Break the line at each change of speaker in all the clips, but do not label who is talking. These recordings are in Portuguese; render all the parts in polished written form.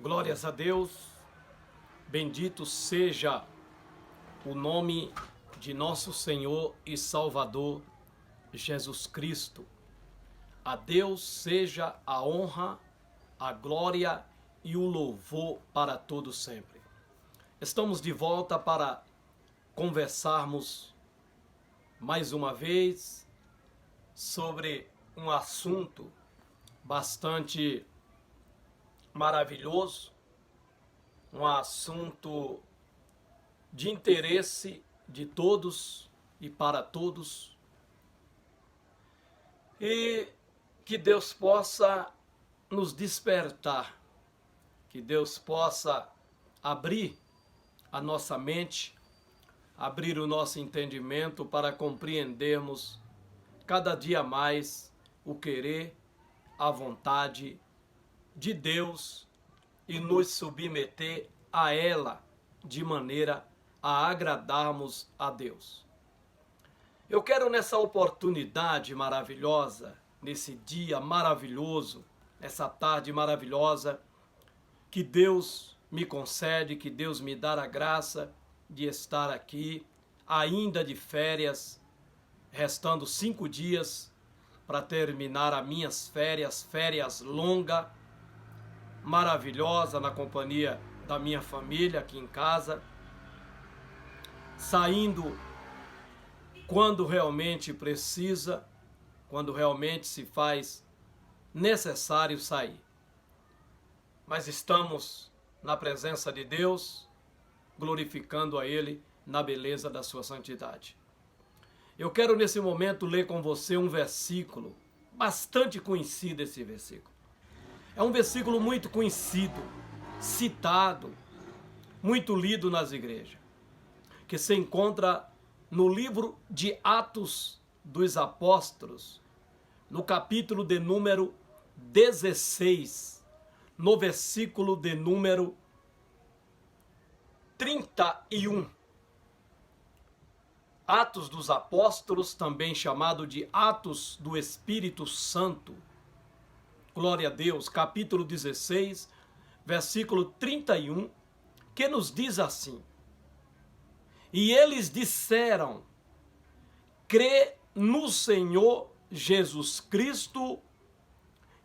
Glórias a Deus, bendito seja o nome de nosso Senhor e Salvador Jesus Cristo. A Deus seja a honra, a glória e o louvor para todo sempre. Estamos de volta para conversarmos mais uma vez sobre um assunto bastante maravilhoso, um assunto de interesse de todos e para todos, e que Deus possa nos despertar, que Deus possa abrir a nossa mente, abrir o nosso entendimento para compreendermos cada dia mais o querer, a vontade de Deus e nos submeter a ela de maneira a agradarmos a Deus. Eu quero nessa oportunidade maravilhosa, nesse dia maravilhoso, nessa tarde maravilhosa, que Deus me concede, que Deus me dá a graça de estar aqui, ainda de férias, restando 5 dias para terminar as minhas férias longas, maravilhosa, na companhia da minha família aqui em casa, saindo quando realmente precisa, quando realmente se faz necessário sair. Mas estamos na presença de Deus, glorificando a Ele na beleza da sua santidade. Eu quero nesse momento ler com você um versículo, bastante conhecido esse versículo. É um versículo muito conhecido, citado, muito lido nas igrejas, que se encontra no livro de Atos dos Apóstolos, no capítulo de número 16, no versículo de número 31. Atos dos Apóstolos, também chamado de Atos do Espírito Santo. Glória a Deus, capítulo 16, versículo 31, que nos diz assim: E eles disseram, crê no Senhor Jesus Cristo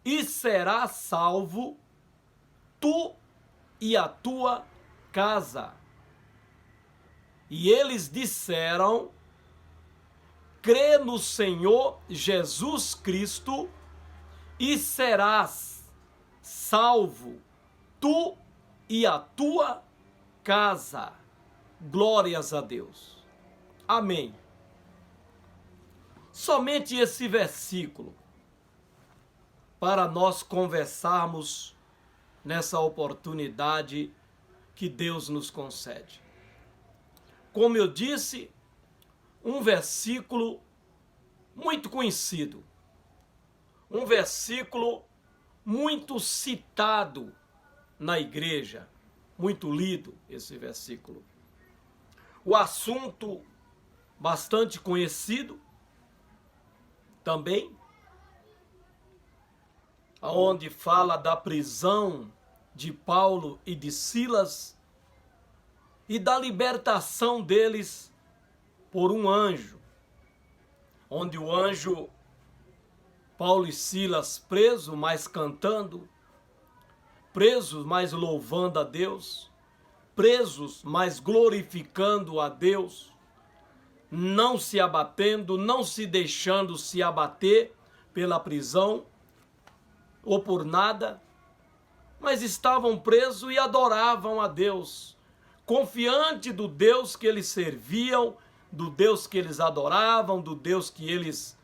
e serás salvo, tu e a tua casa. E eles disseram, crê no Senhor Jesus Cristo e serás salvo, tu e a tua casa. Glórias a Deus. Amém. Somente esse versículo para nós conversarmos nessa oportunidade que Deus nos concede. Como eu disse, um versículo muito conhecido, um versículo muito citado na igreja, muito lido esse versículo. O assunto bastante conhecido também, onde fala da prisão de Paulo e de Silas e da libertação deles por um anjo, onde o anjo, Paulo e Silas presos, mas cantando, presos, mas louvando a Deus, presos, mas glorificando a Deus, não se abatendo, não se deixando se abater pela prisão ou por nada, mas estavam presos e adoravam a Deus, confiante do Deus que eles serviam, do Deus que eles adoravam, do Deus que eles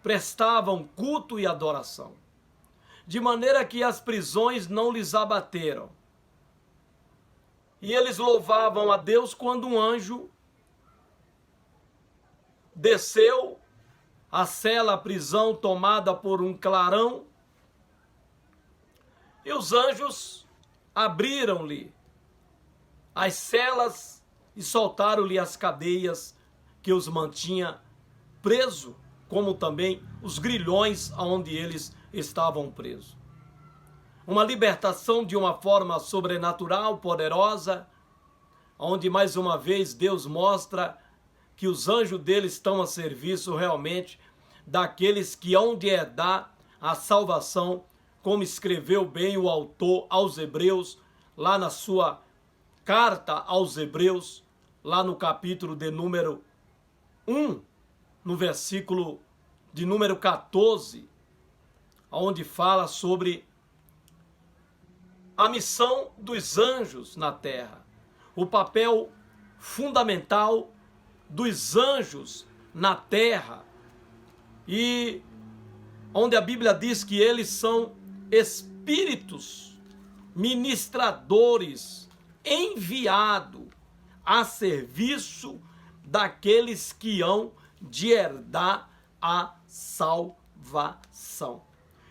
prestavam culto e adoração. De maneira que as prisões não lhes abateram. E eles louvavam a Deus quando um anjo desceu a cela, a prisão tomada por um clarão, e os anjos abriram-lhe as celas e soltaram-lhe as cadeias que os mantinha preso, como também os grilhões aonde eles estavam presos. uma libertação de uma forma sobrenatural, poderosa, onde mais uma vez Deus mostra que os anjos dele estão a serviço realmente daqueles que hão de herdar a salvação, como escreveu bem o autor aos Hebreus, lá na sua carta aos Hebreus, lá no capítulo de número 1, no versículo de número 14, onde fala sobre a missão dos anjos na terra, o papel fundamental dos anjos na terra, e onde a Bíblia diz que eles são espíritos ministradores enviados a serviço daqueles que hão de herdar a salvação.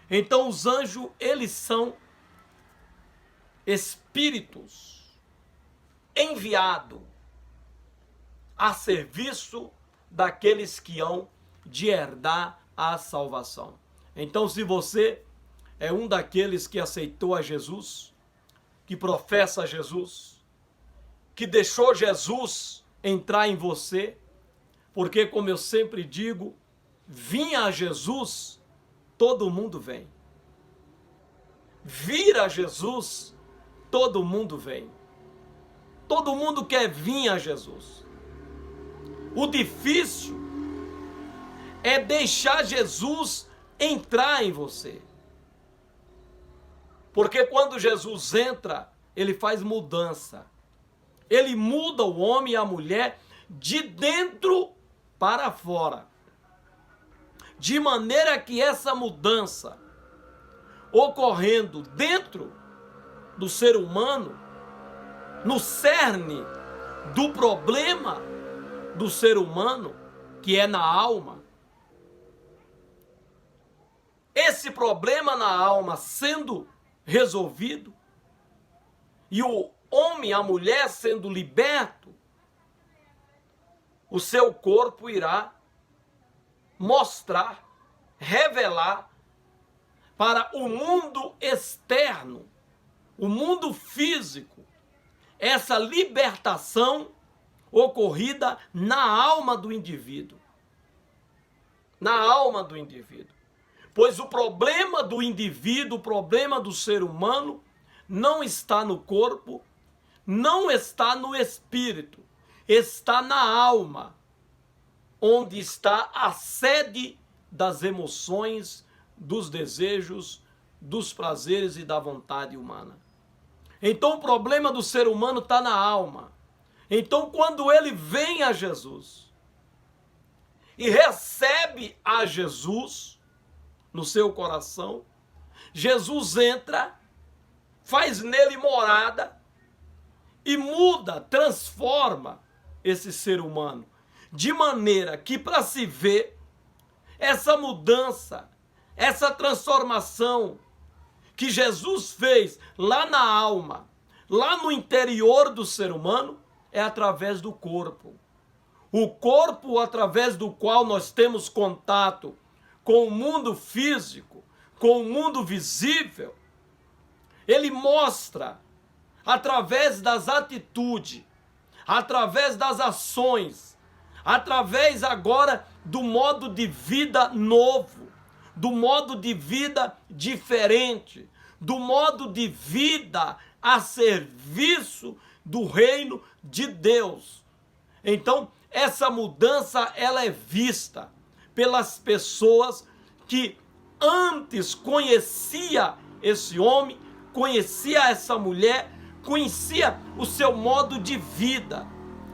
Então os anjos, eles são espíritos enviados a serviço daqueles que hão de herdar a salvação. Então, se você é um daqueles que aceitou a Jesus, que professa Jesus, que deixou Jesus entrar em você, porque, como eu sempre digo, vinha a Jesus, todo mundo vem. Vir a Jesus, todo mundo vem. Todo mundo quer vir a Jesus. O difícil é deixar Jesus entrar em você. Porque quando Jesus entra, ele faz mudança. Ele muda o homem e a mulher de dentro para fora. De maneira que essa mudança ocorrendo dentro do ser humano, no cerne do problema do ser humano, que é na alma, esse problema na alma sendo resolvido, e o homem, a mulher sendo liberto, o seu corpo irá mostrar, revelar para o mundo externo, o mundo físico, essa libertação ocorrida na alma do indivíduo. Na alma do indivíduo. Pois o problema do indivíduo, o problema do ser humano, não está no corpo, não está no espírito, está na alma, onde está a sede das emoções, dos desejos, dos prazeres e da vontade humana. Então o problema do ser humano está na alma. Então quando ele vem a Jesus e recebe a Jesus no seu coração, Jesus entra, faz nele morada e muda, transforma esse ser humano, de maneira que para se ver essa mudança, essa transformação que Jesus fez lá na alma, lá no interior do ser humano, é através do corpo. O corpo através do qual nós temos contato com o mundo físico, com o mundo visível, ele mostra através das atitudes, através das ações, através agora do modo de vida novo, do modo de vida diferente, do modo de vida a serviço do reino de Deus. Então, essa mudança ela é vista pelas pessoas que antes conhecia esse homem, conhecia essa mulher, conhecia o seu modo de vida.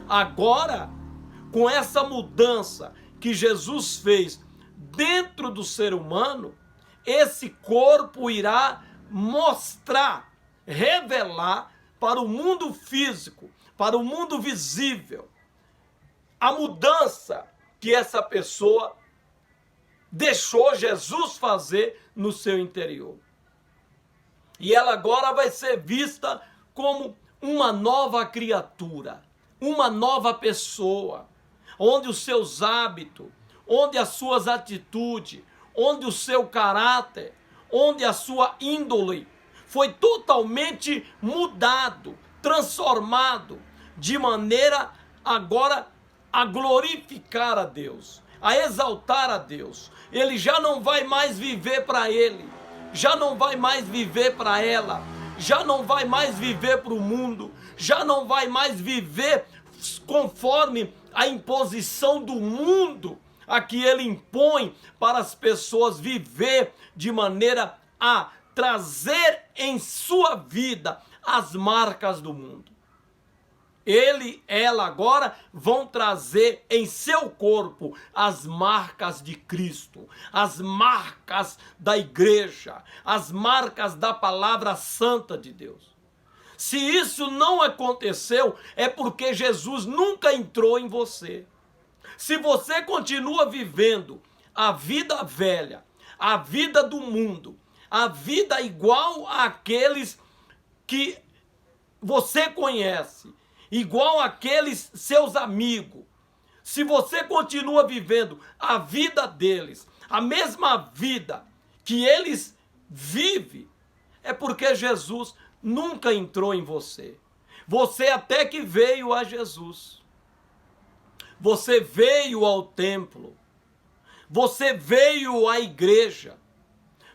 Agora, com essa mudança que Jesus fez dentro do ser humano, esse corpo irá mostrar, revelar para o mundo físico, para o mundo visível, a mudança que essa pessoa deixou Jesus fazer no seu interior. E ela agora vai ser vista como uma nova criatura, uma nova pessoa, onde os seus hábitos, onde as suas atitudes, onde o seu caráter, onde a sua índole, foi totalmente mudado, transformado, de maneira agora a glorificar a Deus, a exaltar a Deus. Ele já não vai mais viver para ele, já não vai mais viver para ela, já não vai mais viver para o mundo, já não vai mais viver conforme a imposição do mundo, a que ele impõe para as pessoas viver de maneira a trazer em sua vida as marcas do mundo. Ela agora vão trazer em seu corpo as marcas de Cristo, as marcas da igreja, as marcas da palavra santa de Deus. Se isso não aconteceu, é porque Jesus nunca entrou em você. Se você continua vivendo a vida velha, a vida do mundo, a vida igual àqueles que você conhece, igual àqueles seus amigos, se você continua vivendo a vida deles, a mesma vida que eles vivem, é porque Jesus nunca entrou em você. Você até que veio a Jesus. Você veio ao templo. Você veio à igreja.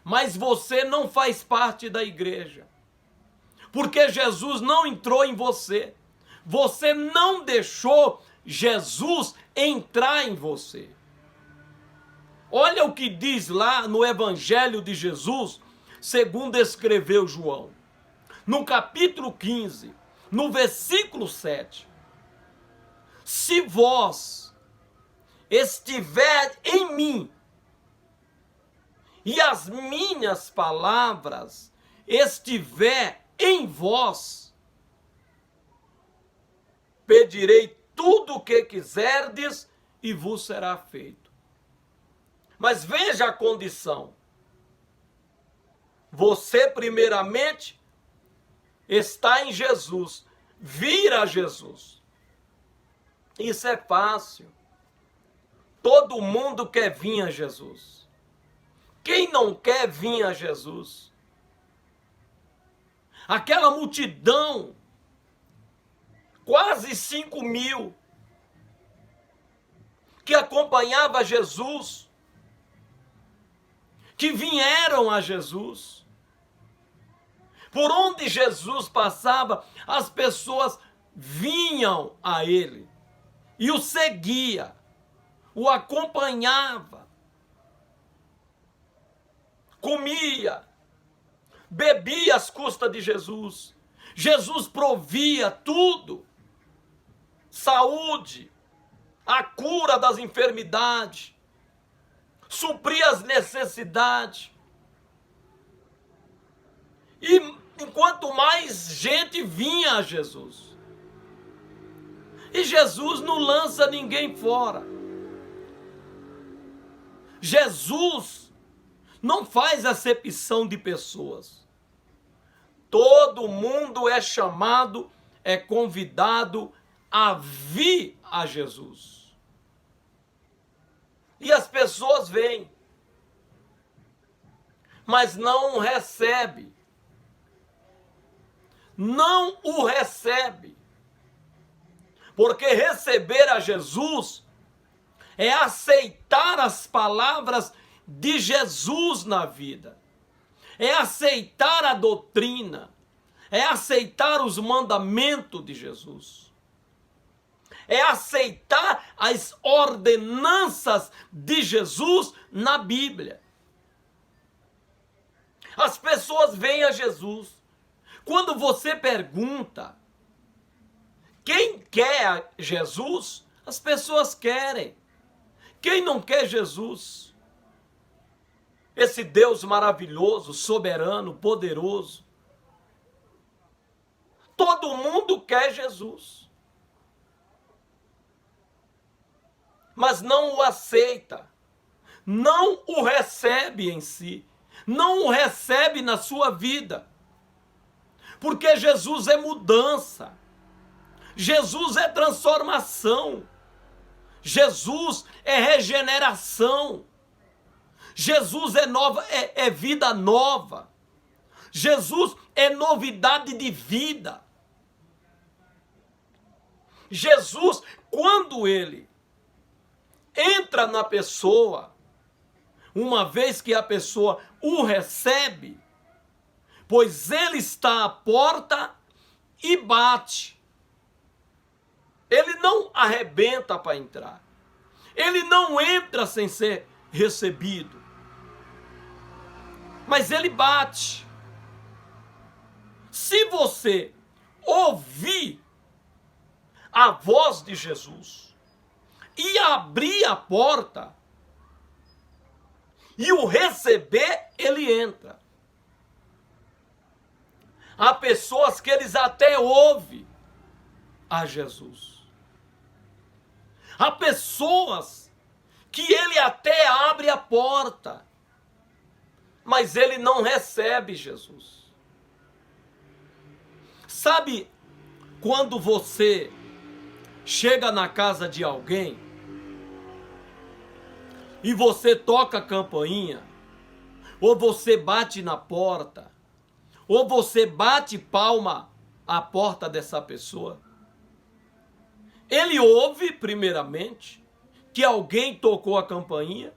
Mas você não faz parte da igreja. Porque Jesus não entrou em você. Você não deixou Jesus entrar em você. Olha o que diz lá no Evangelho de Jesus, segundo escreveu João. No capítulo 15, no versículo 7. Se vós estiver em mim, e as minhas palavras estiver em vós, pedirei tudo o que quiserdes e vos será feito. Mas veja a condição. Você primeiramente está em Jesus, vir a Jesus. Isso é fácil. Todo mundo quer vir a Jesus. Quem não quer vir a Jesus? Aquela multidão, quase 5.000, que acompanhava Jesus, que vieram a Jesus. Por onde Jesus passava, as pessoas vinham a ele e o seguia, o acompanhava, comia, bebia às custas de Jesus. Jesus provia tudo, saúde, a cura das enfermidades, supria as necessidades. E enquanto mais gente vinha a Jesus. E Jesus não lança ninguém fora. Jesus não faz acepção de pessoas. Todo mundo é chamado, é convidado a vir a Jesus. E as pessoas vêm, mas não o recebem. Não o recebe. Porque receber a Jesus é aceitar as palavras de Jesus na vida. É aceitar a doutrina. É aceitar os mandamentos de Jesus. É aceitar as ordenanças de Jesus na Bíblia. As pessoas vêm a Jesus. Quando você pergunta quem quer Jesus, as pessoas querem. Quem não quer Jesus? Esse Deus maravilhoso, soberano, poderoso. Todo mundo quer Jesus. Mas não o aceita. Não o recebe em si. Não o recebe na sua vida. Porque Jesus é mudança. Jesus é transformação. Jesus é regeneração. Jesus é vida nova. Jesus é novidade de vida. Jesus, quando ele entra na pessoa, uma vez que a pessoa o recebe, pois ele está à porta e bate. Ele não arrebenta para entrar. Ele não entra sem ser recebido. Mas ele bate. Se você ouvir a voz de Jesus e abrir a porta e o receber, ele entra. Há pessoas que eles até ouvem a Jesus. Há pessoas que ele até abre a porta, mas ele não recebe Jesus. Sabe quando você chega na casa de alguém e você toca a campainha, ou você bate na porta, ou você bate palma à porta dessa pessoa? Ele ouve, primeiramente, que alguém tocou a campainha,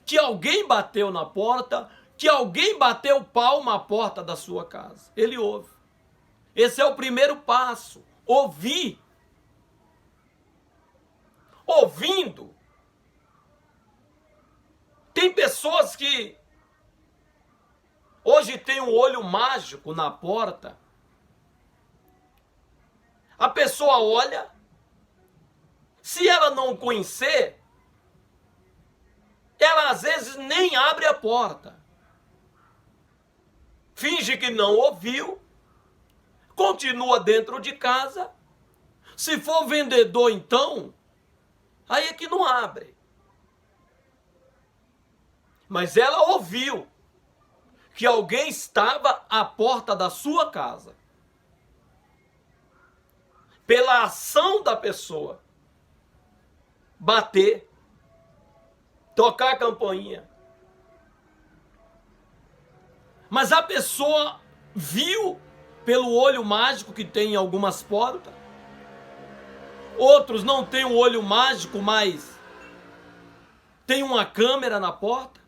que alguém bateu na porta, que alguém bateu palma à porta da sua casa. Ele ouve. Esse é o primeiro passo, ouvir. Ouvindo. Tem pessoas que hoje tem um olho mágico na porta. A pessoa olha, se ela não conhecer, ela às vezes nem abre a porta. Finge que não ouviu, continua dentro de casa. Se for vendedor, então, aí é que não abre. Mas ela ouviu que alguém estava à porta da sua casa. Pela ação da pessoa, bater, tocar a campainha. Mas a pessoa viu pelo olho mágico que tem em algumas portas. Outros não têm um olho mágico, mas tem uma câmera na porta.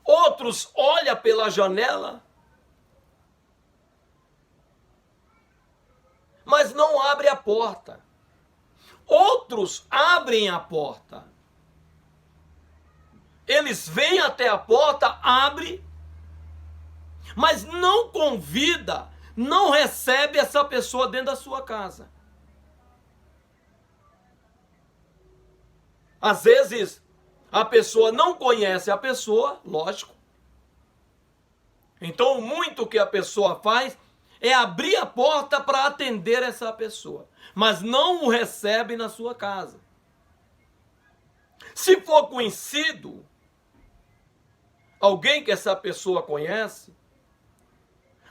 Outros olham pela janela, mas não abre a porta. Outros abrem a porta. Eles vêm até a porta, abrem, mas não convida, não recebe essa pessoa dentro da sua casa. Às vezes, a pessoa não conhece a pessoa, lógico. Então, muito que a pessoa faz é abrir a porta para atender essa pessoa, mas não o recebe na sua casa. Se for conhecido, alguém que essa pessoa conhece,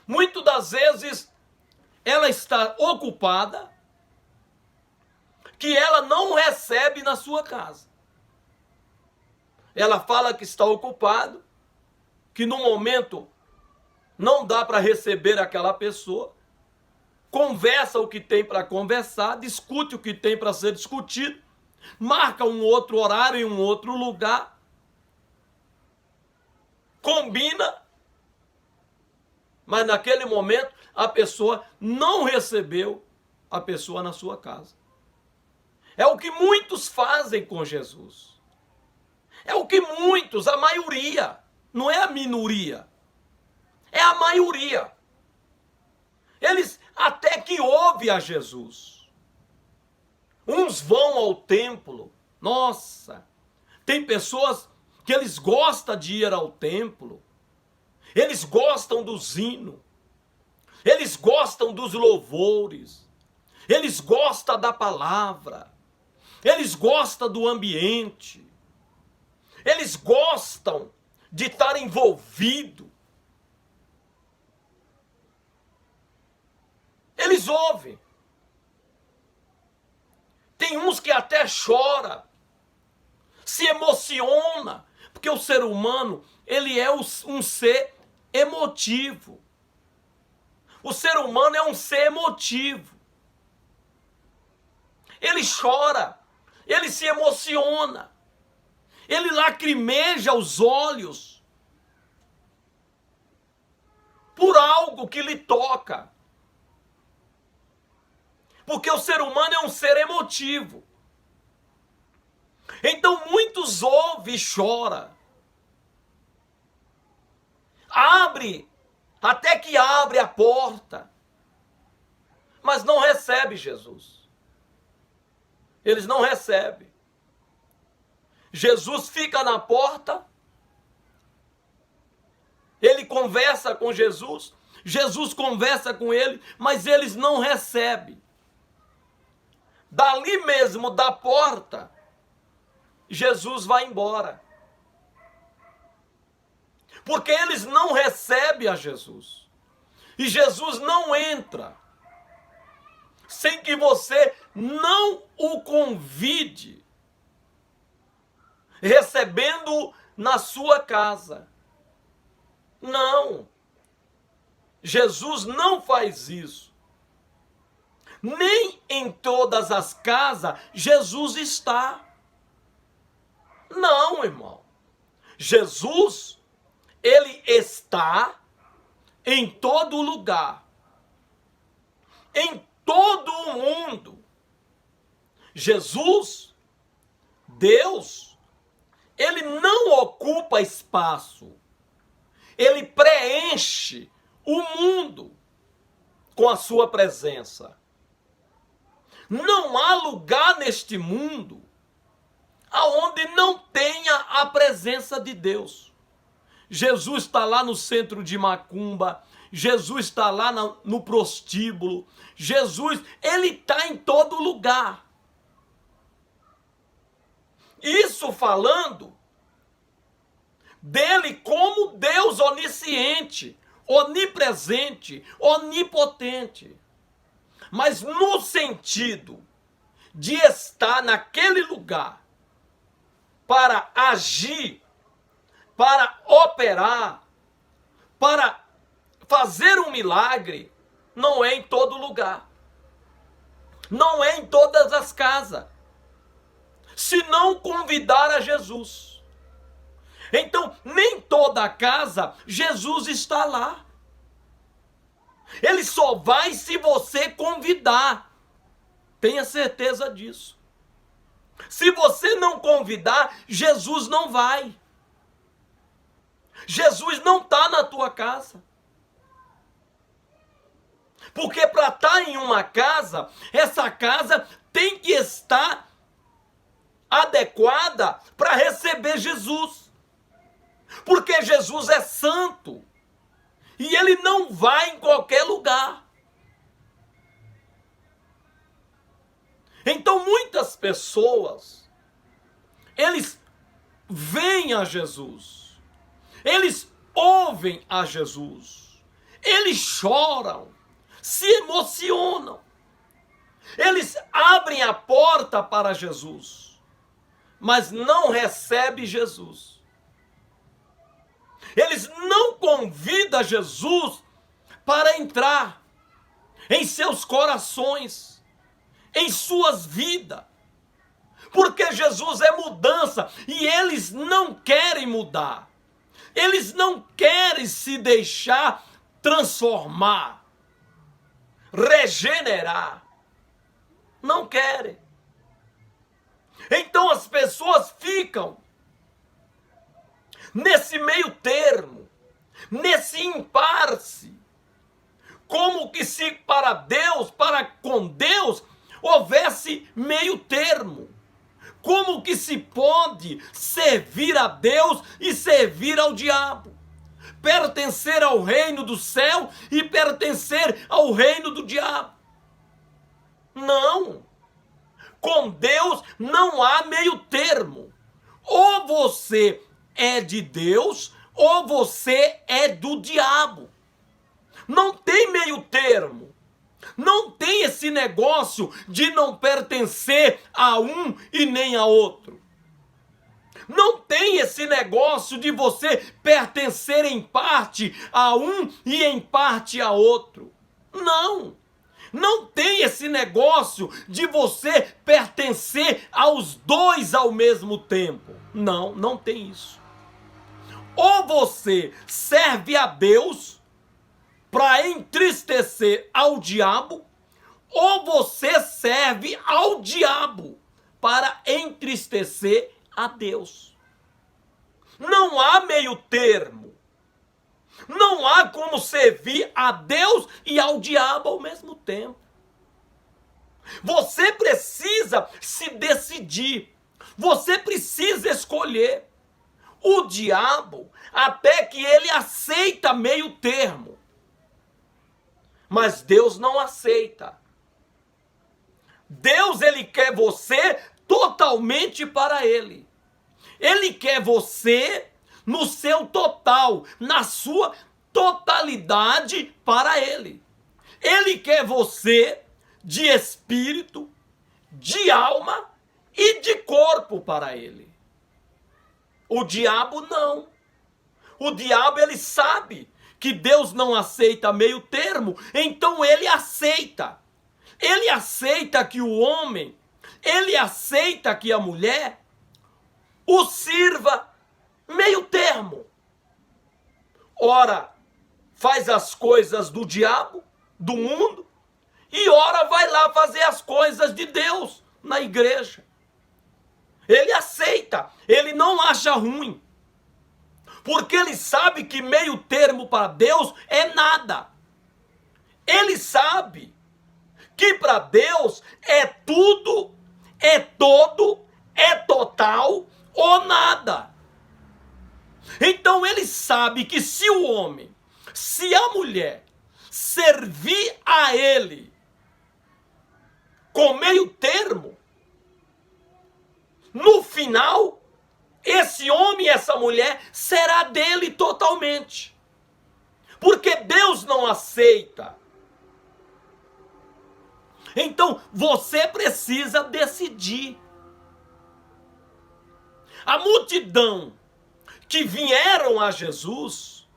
muitas das vezes ela está ocupada, que ela não recebe na sua casa. Ela fala que está ocupado, que no momento não dá para receber aquela pessoa, conversa o que tem para conversar, discute o que tem para ser discutido, marca um outro horário em um outro lugar, combina, mas naquele momento a pessoa não recebeu a pessoa na sua casa. É o que muitos fazem com Jesus. É o que muitos, a maioria, não é a minoria, é a maioria. Eles até que ouvem a Jesus. Uns vão ao templo. Nossa, tem pessoas que eles gostam de ir ao templo. Eles gostam dos hinos. Eles gostam dos louvores. Eles gostam da palavra. Eles gostam do ambiente. Eles gostam de estar envolvido. Eles ouvem. Tem uns que até chora, se emociona, porque o ser humano, ele é um ser emotivo. O ser humano é um ser emotivo. Ele chora, ele se emociona, ele lacrimeja os olhos por algo que lhe toca. Porque o ser humano é um ser emotivo. Então muitos ouvem e choram. Até que abre a porta, mas não recebe Jesus. Eles não recebem. Jesus fica na porta, ele conversa com Jesus, Jesus conversa com ele, mas eles não recebem. Dali mesmo da porta, Jesus vai embora. Porque eles não recebem a Jesus. E Jesus não entra sem que você não o convide, recebendo na sua casa. Não. Jesus não faz isso. Nem em todas as casas Jesus está. Não, irmão. Jesus, ele está em todo lugar. Em todo o mundo. Jesus, Deus, ele não ocupa espaço. Ele preenche o mundo com a sua presença. Não há lugar neste mundo aonde não tenha a presença de Deus. Jesus está lá no centro de Macumba, Jesus está lá no prostíbulo, Jesus, ele está em todo lugar. Isso falando dele como Deus onisciente, onipresente, onipotente. Mas no sentido de estar naquele lugar para agir, para operar, para fazer um milagre, não é em todo lugar. Não é em todas as casas. Se não convidar a Jesus. Então, nem toda a casa, Jesus está lá. Ele só vai se você convidar. Tenha certeza disso. Se você não convidar, Jesus não vai. Jesus não está na tua casa. Porque para estar em uma casa, essa casa tem que estar adequada para receber Jesus. Porque Jesus é santo. E ele não vai em qualquer lugar. Então muitas pessoas, eles veem a Jesus. Eles ouvem a Jesus. Eles choram, se emocionam. Eles abrem a porta para Jesus, mas não recebem Jesus. Eles não convidam Jesus para entrar em seus corações, em suas vidas. Porque Jesus é mudança e eles não querem mudar. Eles não querem se deixar transformar, regenerar. Não querem. Então as pessoas ficam nesse meio termo, nesse impasse, como que se para Deus, para com Deus, houvesse meio termo. Como que se pode servir a Deus e servir ao diabo? Pertencer ao reino do céu e pertencer ao reino do diabo? Não. Com Deus não há meio termo. Ou você é de Deus, ou você é do diabo. Não tem meio termo. Não tem esse negócio de não pertencer a um e nem a outro. Não tem esse negócio de você pertencer em parte a um e em parte a outro. Não. Não tem esse negócio de você pertencer aos dois ao mesmo tempo. Não, não tem isso. Ou você serve a Deus para entristecer ao diabo, ou você serve ao diabo para entristecer a Deus. Não há meio termo. Não há como servir a Deus e ao diabo ao mesmo tempo. Você precisa se decidir. Você precisa escolher. O diabo, até que ele aceita meio termo. Mas Deus não aceita. Deus, ele quer você totalmente para ele. Ele quer você no seu total, na sua totalidade para ele. Ele quer você de espírito, de alma e de corpo para ele. O diabo não. O diabo, ele sabe que Deus não aceita meio termo, então ele aceita. Ele aceita que o homem, ele aceita que a mulher o sirva meio termo. Ora, faz as coisas do diabo, do mundo, e ora vai lá fazer as coisas de Deus na igreja. Ele aceita, ele não acha ruim. Porque ele sabe que meio termo para Deus é nada. Ele sabe que para Deus é tudo, é todo, é total ou nada. Então ele sabe que se o homem, se a mulher servir a ele com meio termo, no final, esse homem e essa mulher será dele totalmente. Porque Deus não aceita. Então, você precisa decidir. A multidão que vieram a Jesus,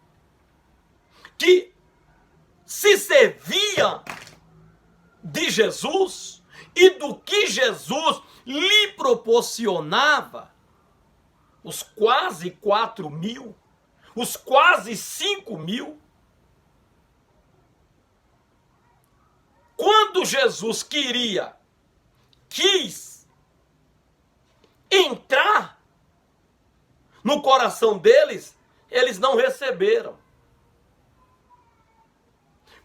que se servia de Jesus e do que Jesus lhe proporcionava, os quase 4.000, os quase 5.000, quando Jesus quis entrar no coração deles, eles não receberam.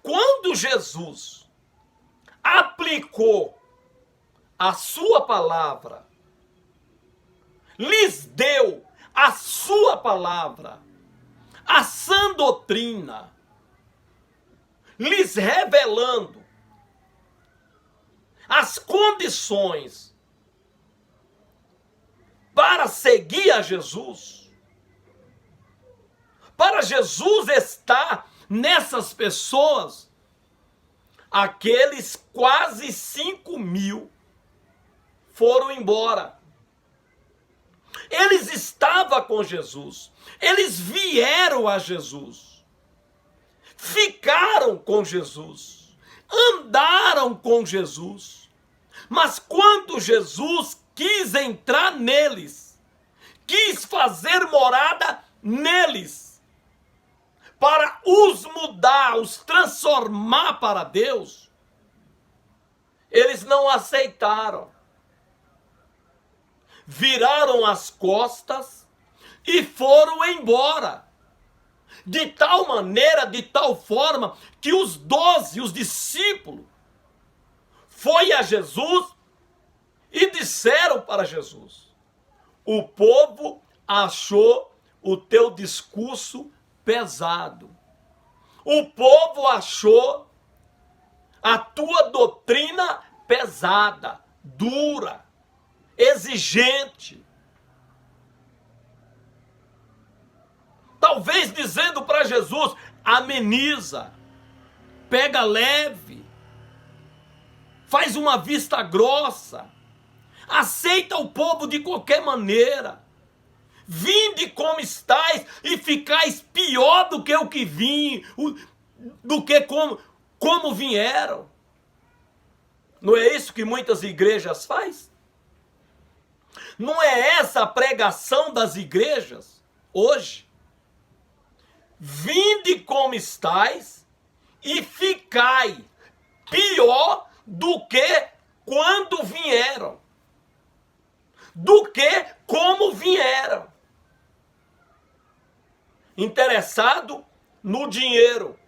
Quando Jesus aplicou a sua palavra, lhes deu a sua palavra, a sã doutrina, lhes revelando as condições para seguir a Jesus, para Jesus estar nessas pessoas, aqueles quase 5.000 foram embora. Eles estavam com Jesus, eles vieram a Jesus, ficaram com Jesus, andaram com Jesus, mas quando Jesus quis entrar neles, quis fazer morada neles, para os mudar, os transformar para Deus, eles não aceitaram. Viraram as costas e foram embora. De tal maneira, de tal forma, que os 12, os discípulos, foi a Jesus e disseram para Jesus: o povo achou o teu discurso pesado. O povo achou a tua doutrina pesada, dura, exigente. Talvez dizendo para Jesus: ameniza, pega leve, faz uma vista grossa, aceita o povo de qualquer maneira. Vinde como estáis e ficais pior do que o que vim, do que como vieram. Não é isso que muitas igrejas fazem? Não é essa a pregação das igrejas hoje? Vinde como estáis e ficai pior do que quando vieram, do que como vieram. Interessado no dinheiro,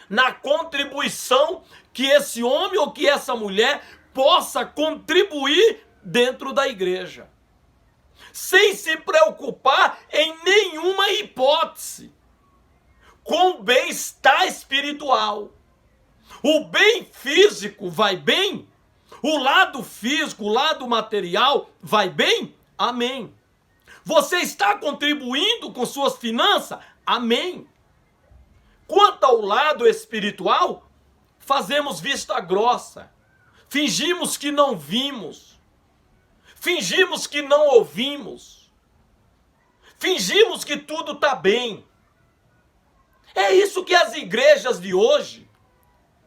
na contribuição que esse homem ou que essa mulher possa contribuir dentro da igreja, sem se preocupar em nenhuma hipótese com o bem-estar espiritual. O bem físico vai bem? O lado físico, o lado material vai bem? Amém. Você está contribuindo com suas finanças? Amém. Quanto ao lado espiritual, fazemos vista grossa. Fingimos que não vimos. Fingimos que não ouvimos. Fingimos que tudo está bem. É isso que as igrejas de hoje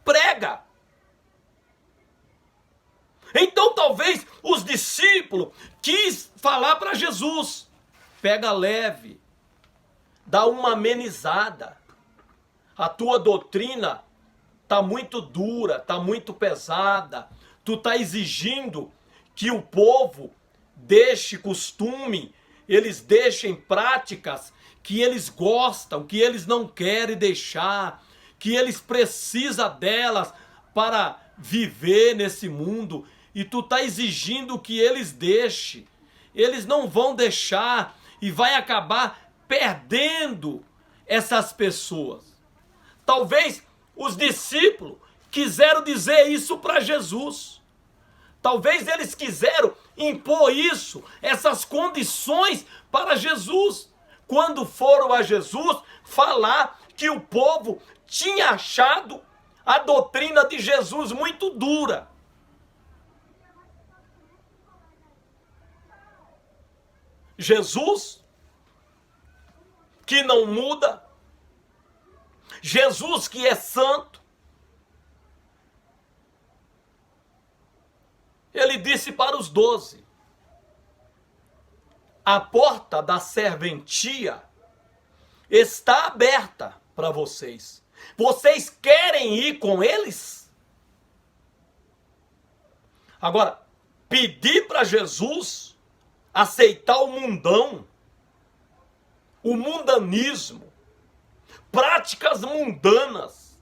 pregam. Então talvez os discípulos quis falar para Jesus: pega leve, dá uma amenizada. A tua doutrina está muito dura, está muito pesada. Tu está exigindo que o povo deixe costume, eles deixem práticas que eles gostam, que eles não querem deixar, que eles precisam delas para viver nesse mundo. E tu está exigindo que eles deixem. Eles não vão deixar e vai acabar perdendo essas pessoas. Talvez os discípulos quiseram dizer isso para Jesus. Talvez eles quiseram impor isso, essas condições para Jesus, quando foram a Jesus falar que o povo tinha achado a doutrina de Jesus muito dura. Jesus, que não muda, Jesus que é santo, ele disse para os 12, a porta da serventia está aberta para vocês. Vocês querem ir com eles? Agora, pedir para Jesus aceitar o mundão, o mundanismo, práticas mundanas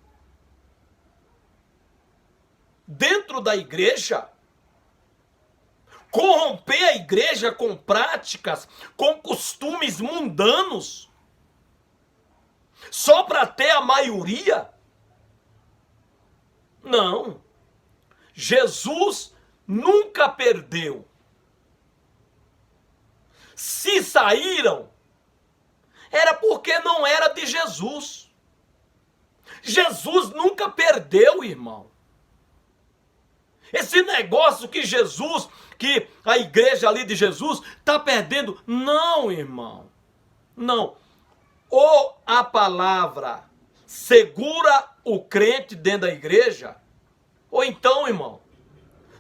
dentro da igreja, corromper a igreja com práticas, com costumes mundanos, só para ter a maioria? Não. Jesus nunca perdeu. Se saíram, era porque não era de Jesus. Jesus nunca perdeu, irmão. Esse negócio que Jesus, que a igreja ali de Jesus está perdendo. Não, irmão. Não. Ou a palavra segura o crente dentro da igreja, ou então, irmão,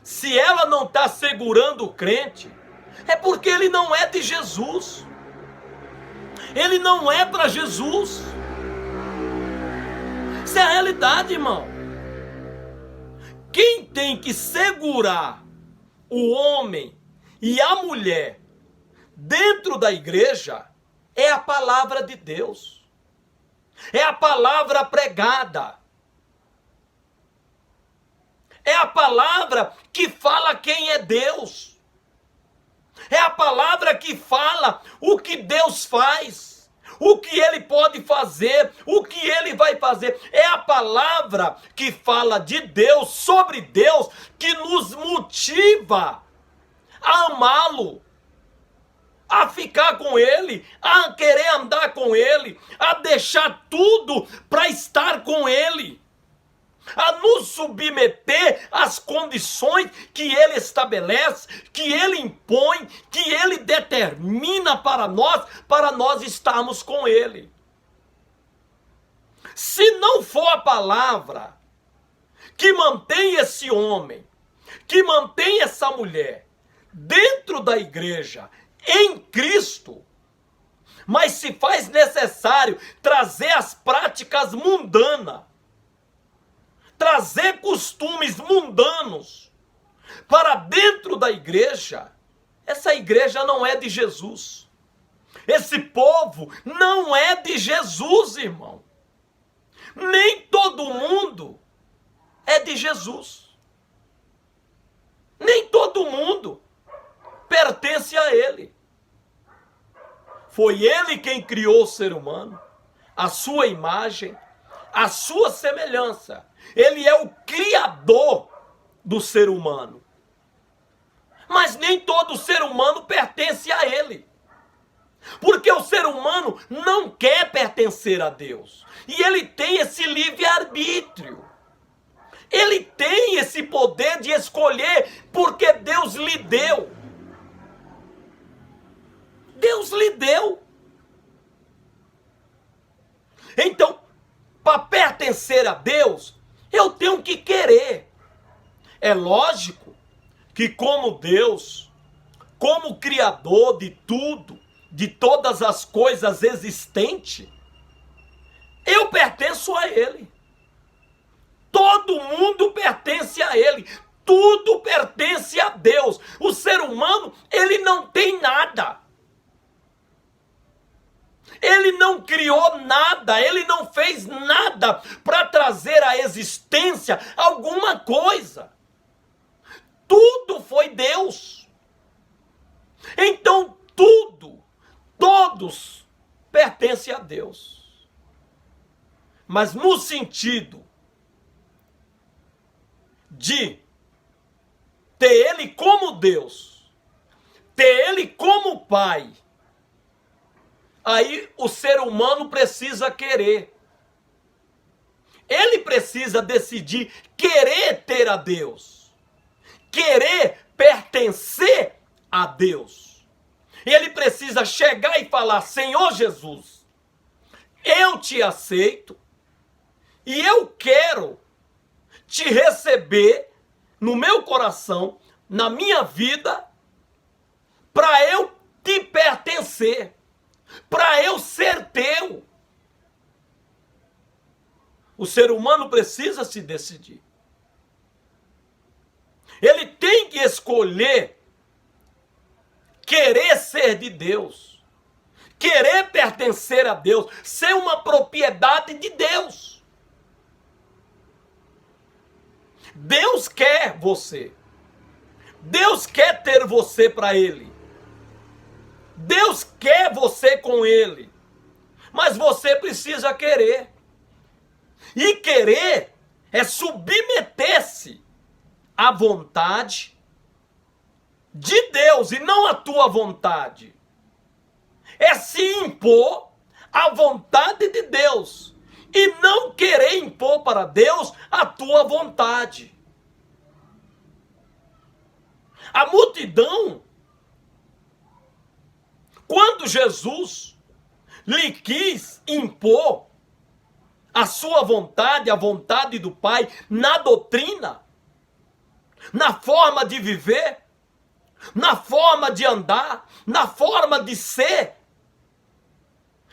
se ela não está segurando o crente, é porque ele não é de Jesus. Ele não é para Jesus. Isso é a realidade, irmão. Quem tem que segurar o homem e a mulher dentro da igreja é a palavra de Deus. É a palavra pregada. É a palavra que fala quem é Deus. É a palavra que fala o que Deus faz, o que Ele pode fazer, o que Ele vai fazer. É a palavra que fala de Deus, sobre Deus, que nos motiva a amá-lo, a ficar com Ele, a querer andar com Ele, a deixar tudo para estar com Ele. a nos submeter às condições que ele estabelece, que ele impõe, que ele determina para nós estarmos com ele. Se não for a palavra que mantém esse homem, que mantém essa mulher dentro da igreja, em Cristo, mas se faz necessário trazer as práticas mundanas, trazer costumes mundanos para dentro da igreja, essa igreja não é de Jesus. Esse povo não é de Jesus, irmão. Nem todo mundo é de Jesus. Nem todo mundo pertence a ele. Foi ele quem criou o ser humano, a sua imagem, a sua semelhança. Ele é o criador do ser humano. Mas nem todo ser humano pertence a ele. Porque o ser humano não quer pertencer a Deus. E ele tem esse livre-arbítrio. Ele tem esse poder de escolher porque Deus lhe deu. Deus lhe deu. Então, para pertencer a Deus, eu tenho que querer. É lógico que como Deus, como Criador de tudo, de todas as coisas existentes, eu pertenço a Ele. Todo mundo pertence a Ele. Tudo pertence a Deus. O ser humano, ele não tem nada. Ele não criou nada, ele não fez nada para trazer à existência alguma coisa. Tudo foi Deus. Então tudo, todos pertencem a Deus. Mas no sentido de ter Ele como Deus, ter Ele como Pai, aí o ser humano precisa querer. Ele precisa decidir querer ter a Deus. Querer pertencer a Deus. Ele precisa chegar e falar: Senhor Jesus, eu te aceito e eu quero te receber no meu coração, na minha vida, para eu te pertencer. Para eu ser teu. O ser humano precisa se decidir. Ele tem que escolher querer ser de Deus, querer pertencer a Deus, ser uma propriedade de Deus. Deus quer você. Deus quer ter você para Ele. Deus quer você com Ele, mas você precisa querer. E querer é submeter-se à vontade de Deus e não à tua vontade. É se impor à vontade de Deus e não querer impor para Deus a tua vontade. A multidão, quando Jesus lhe quis impor a sua vontade, a vontade do Pai, na doutrina, na forma de viver, na forma de andar, na forma de ser,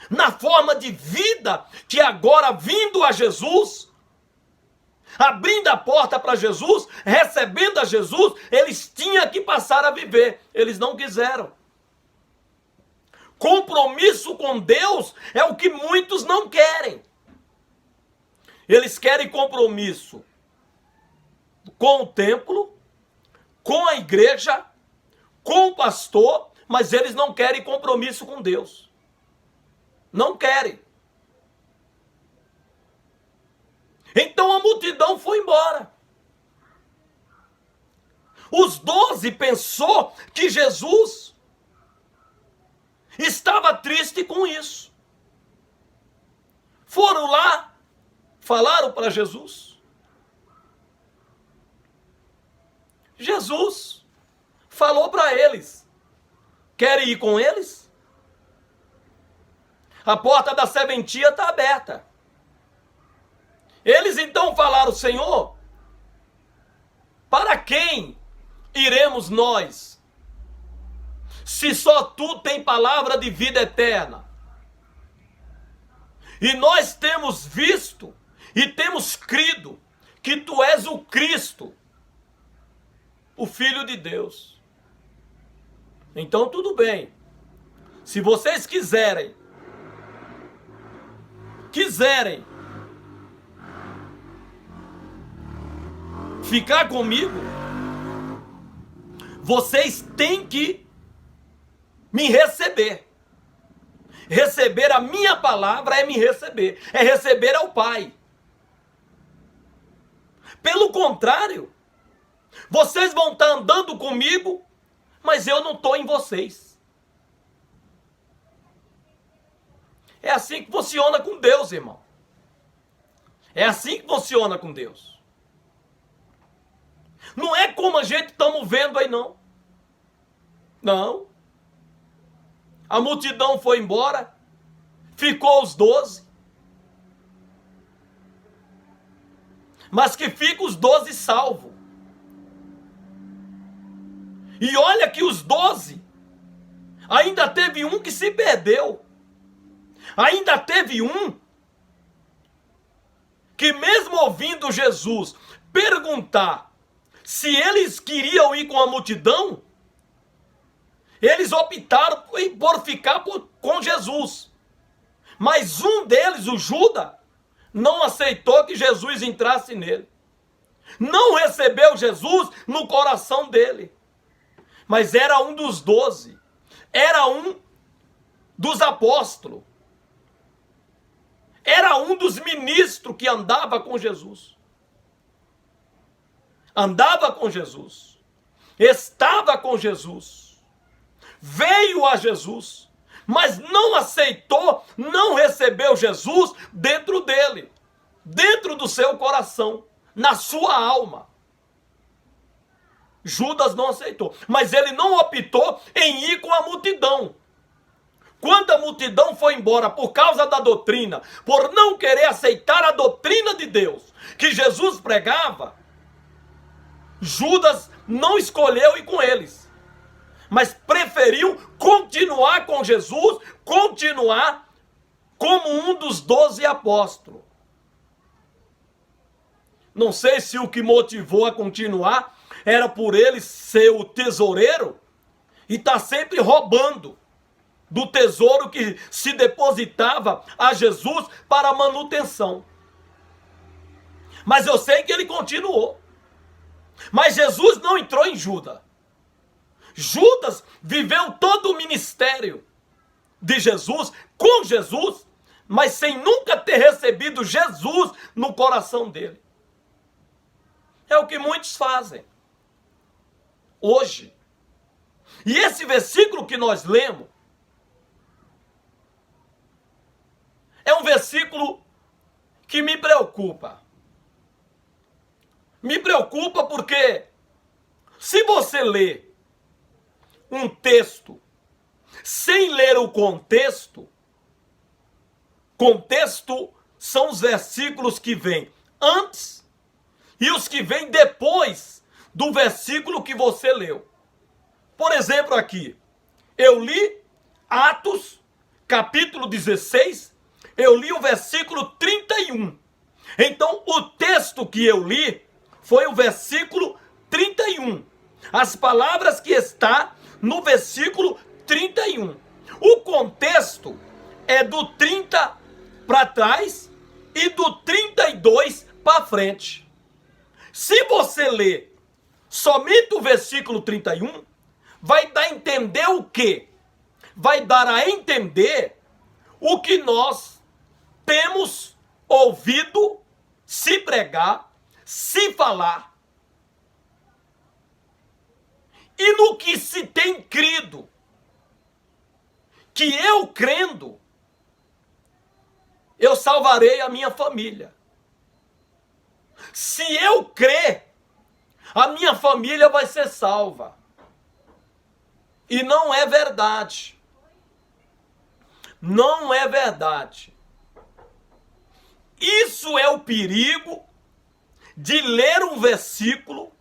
na forma de vida, que agora vindo a Jesus, abrindo a porta para Jesus, recebendo a Jesus, eles tinham que passar a viver. Eles não quiseram. Compromisso com Deus é o que muitos não querem. Eles querem compromisso com o templo, com a igreja, com o pastor, mas eles não querem compromisso com Deus. Não querem. Então a multidão foi embora. Os 12 pensou que Jesus estava triste com isso. Foram lá, falaram para Jesus. Jesus falou para eles: querem ir com eles? A porta da serventia está aberta. Eles então falaram: Senhor, para quem iremos nós, se só tu tem palavra de vida eterna? E nós temos visto e temos crido que tu és o Cristo, o Filho de Deus. Então tudo bem. Se vocês quiserem ficar comigo, vocês têm que me receber. Receber a minha palavra é me receber, é receber ao Pai. Pelo contrário, vocês vão estar andando comigo, mas eu não estou em vocês. É assim que funciona com Deus, irmão. É assim que funciona com Deus. Não é como a gente estamos vendo aí, não. Não. A multidão foi embora, ficou os 12. Mas que fica os 12 salvos. E olha que os 12, ainda teve um que se perdeu. Ainda teve um que, mesmo ouvindo Jesus perguntar se eles queriam ir com a multidão, eles optaram por ficar com Jesus. Mas um deles, o Judas, não aceitou que Jesus entrasse nele. Não recebeu Jesus no coração dele. Mas era um dos 12. Era um dos apóstolos. Era um dos ministros que andava com Jesus. Andava com Jesus. Estava com Jesus. Veio a Jesus. Mas não aceitou, não recebeu Jesus dentro dele. Dentro do seu coração. Na sua alma. Judas não aceitou. Mas ele não optou em ir com a multidão. Quando a multidão foi embora por causa da doutrina, por não querer aceitar a doutrina de Deus que Jesus pregava, Judas não escolheu ir com eles, mas preferiu continuar com Jesus, continuar como um dos 12 apóstolos. Não sei se o que motivou a continuar era por ele ser o tesoureiro e estar sempre roubando do tesouro que se depositava a Jesus para manutenção. Mas eu sei que ele continuou. Mas Jesus não entrou em Judas. Judas viveu todo o ministério de Jesus, com Jesus, mas sem nunca ter recebido Jesus no coração dele. É o que muitos fazem hoje. E esse versículo que nós lemos é um versículo que me preocupa. Me preocupa porque se você lê um texto sem ler o contexto são os versículos que vêm antes e os que vêm depois do versículo que você leu. Por exemplo, aqui, eu li Atos, capítulo 16, eu li o versículo 31. Então, o texto que eu li foi o versículo 31. As palavras que está no versículo 31. O contexto é do 30 para trás e do 32 para frente. Se você ler somente o versículo 31, vai dar a entender o quê? Vai dar a entender o que nós temos ouvido se pregar, se falar, e no que se tem crido, que eu crendo, eu salvarei a minha família. Se eu crer, a minha família vai ser salva. E não é verdade. Não é verdade. Isso é o perigo de ler um versículo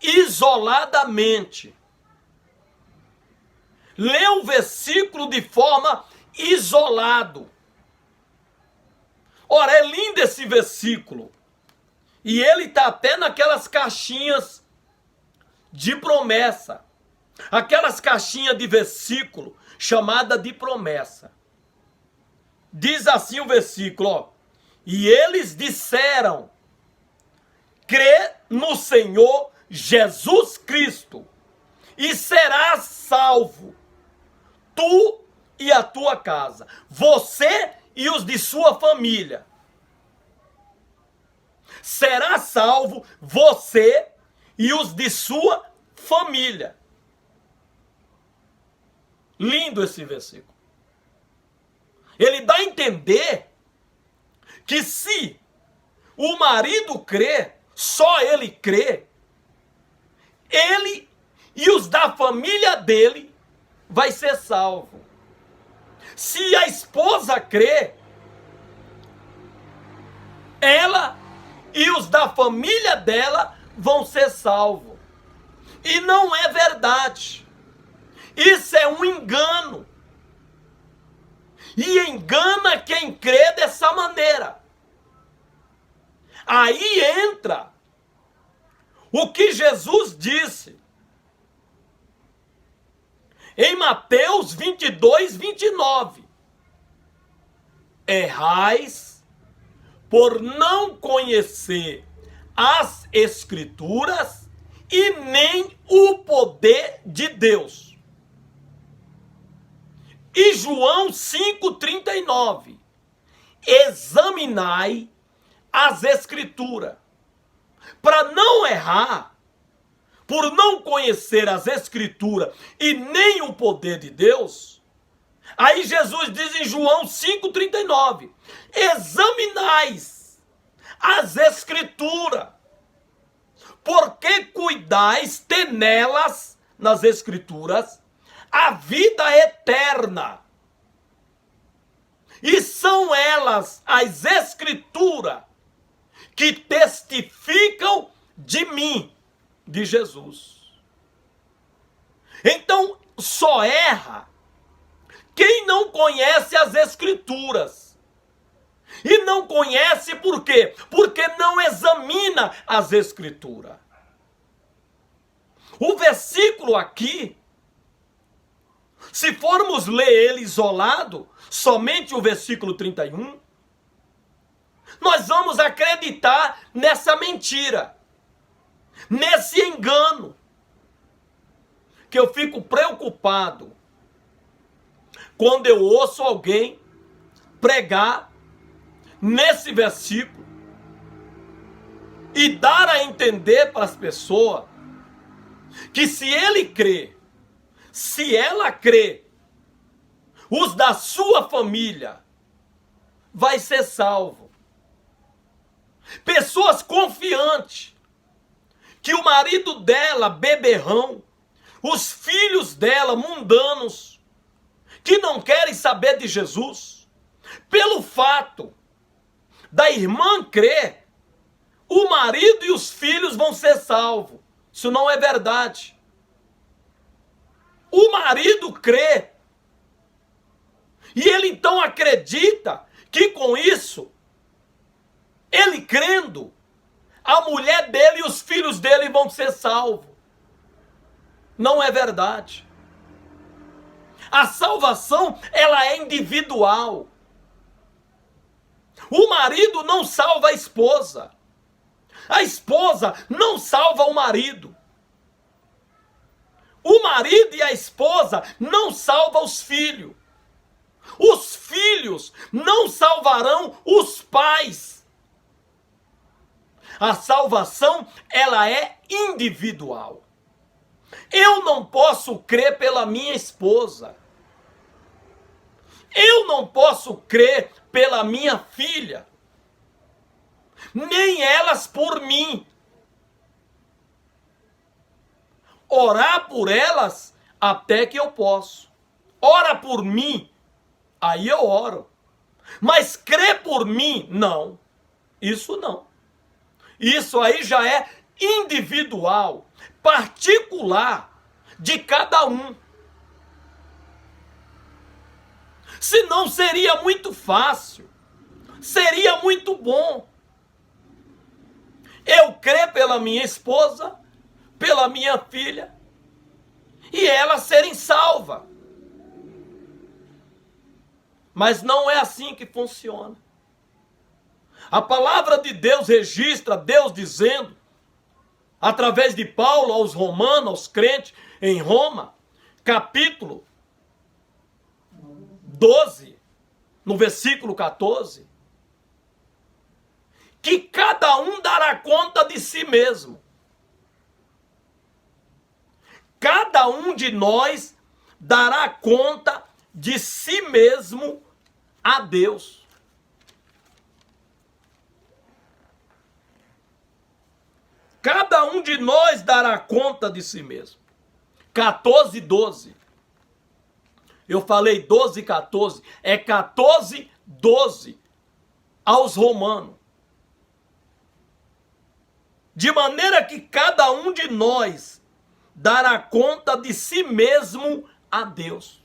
isoladamente. Ler um versículo de forma isolado. Ora, é lindo esse versículo. E ele está até naquelas caixinhas de promessa. Aquelas caixinhas de versículo chamada de promessa. Diz assim o versículo, ó. E eles disseram: crê no Senhor Jesus Cristo e serás salvo, tu e a tua casa, você e os de sua família. Será salvo você e os de sua família. Lindo esse versículo. Ele dá a entender que se o marido crê, só ele crê, ele e os da família dele vai ser salvo. Se a esposa crê, ela e os da família dela vão ser salvos. E não é verdade. Isso é um engano. E engana quem crê dessa maneira. Aí entra o que Jesus disse em Mateus 22, 29. Errais por não conhecer as Escrituras e nem o poder de Deus. E João 5,39. Examinai as Escrituras, para não errar, por não conhecer as Escrituras e nem o poder de Deus. Aí Jesus diz em João 5,39, examinais as Escrituras, porque cuidais ter nelas, nas Escrituras, a vida eterna. E são elas, as Escrituras, que testificam de mim, de Jesus. Então, só erra quem não conhece as Escrituras. E não conhece por quê? Porque não examina as Escrituras. O versículo aqui, se formos ler ele isolado, somente o versículo 31, nós vamos acreditar nessa mentira, nesse engano, que eu fico preocupado quando eu ouço alguém pregar nesse versículo e dar a entender para as pessoas que se ele crê, se ela crê, os da sua família vai ser salvo. Pessoas confiantes que o marido dela, beberrão, os filhos dela, mundanos, que não querem saber de Jesus, pelo fato da irmã crer, o marido e os filhos vão ser salvos. Isso não é verdade. O marido crê, e ele então acredita que com isso, ele crendo, a mulher dele e os filhos dele vão ser salvos. Não é verdade. A salvação, ela é individual. O marido não salva a esposa. A esposa não salva o marido. O marido e a esposa não salvam os filhos. Os filhos não salvarão os pais. A salvação, ela é individual. Eu não posso crer pela minha esposa. Eu não posso crer pela minha filha. Nem elas por mim. orar por elas até que eu posso. Ora por mim, aí eu oro. Mas crer por mim, não. Isso não. Isso aí já é individual, particular de cada um. Senão seria muito fácil, seria muito bom eu crer pela minha esposa, pela minha filha, e elas serem salvas. Mas não é assim que funciona. A palavra de Deus registra Deus dizendo, através de Paulo aos romanos, aos crentes em Roma, capítulo 12, no versículo 14, que cada um dará conta de si mesmo. Cada um de nós dará conta de si mesmo a Deus. Cada um de nós dará conta de si mesmo. 14, 12. Eu falei 12, 14. É 14, 12 aos romanos. De maneira que cada um de nós dará conta de si mesmo a Deus.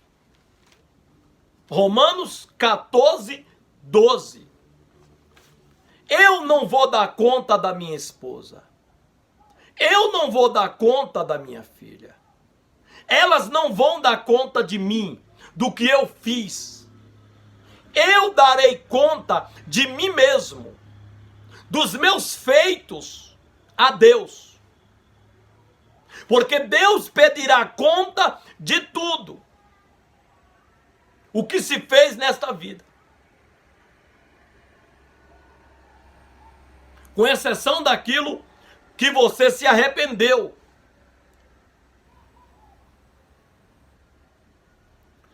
Romanos 14, 12. Eu não vou dar conta da minha esposa. Eu não vou dar conta da minha filha. Elas não vão dar conta de mim, do que eu fiz. Eu darei conta de mim mesmo, dos meus feitos a Deus. Porque Deus pedirá conta de tudo o que se fez nesta vida. Com exceção daquilo que você se arrependeu.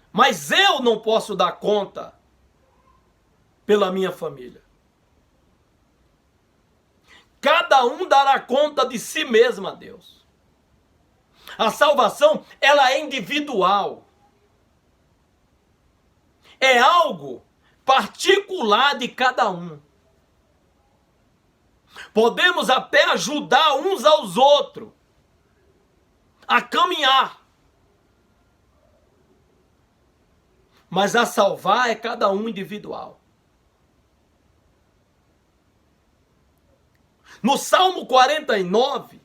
Mas eu não posso dar conta pela minha família. Cada um dará conta de si mesmo a Deus. A salvação, ela é individual. É algo particular de cada um. Podemos até ajudar uns aos outros a caminhar. Mas a salvar é cada um individual. No Salmo 49,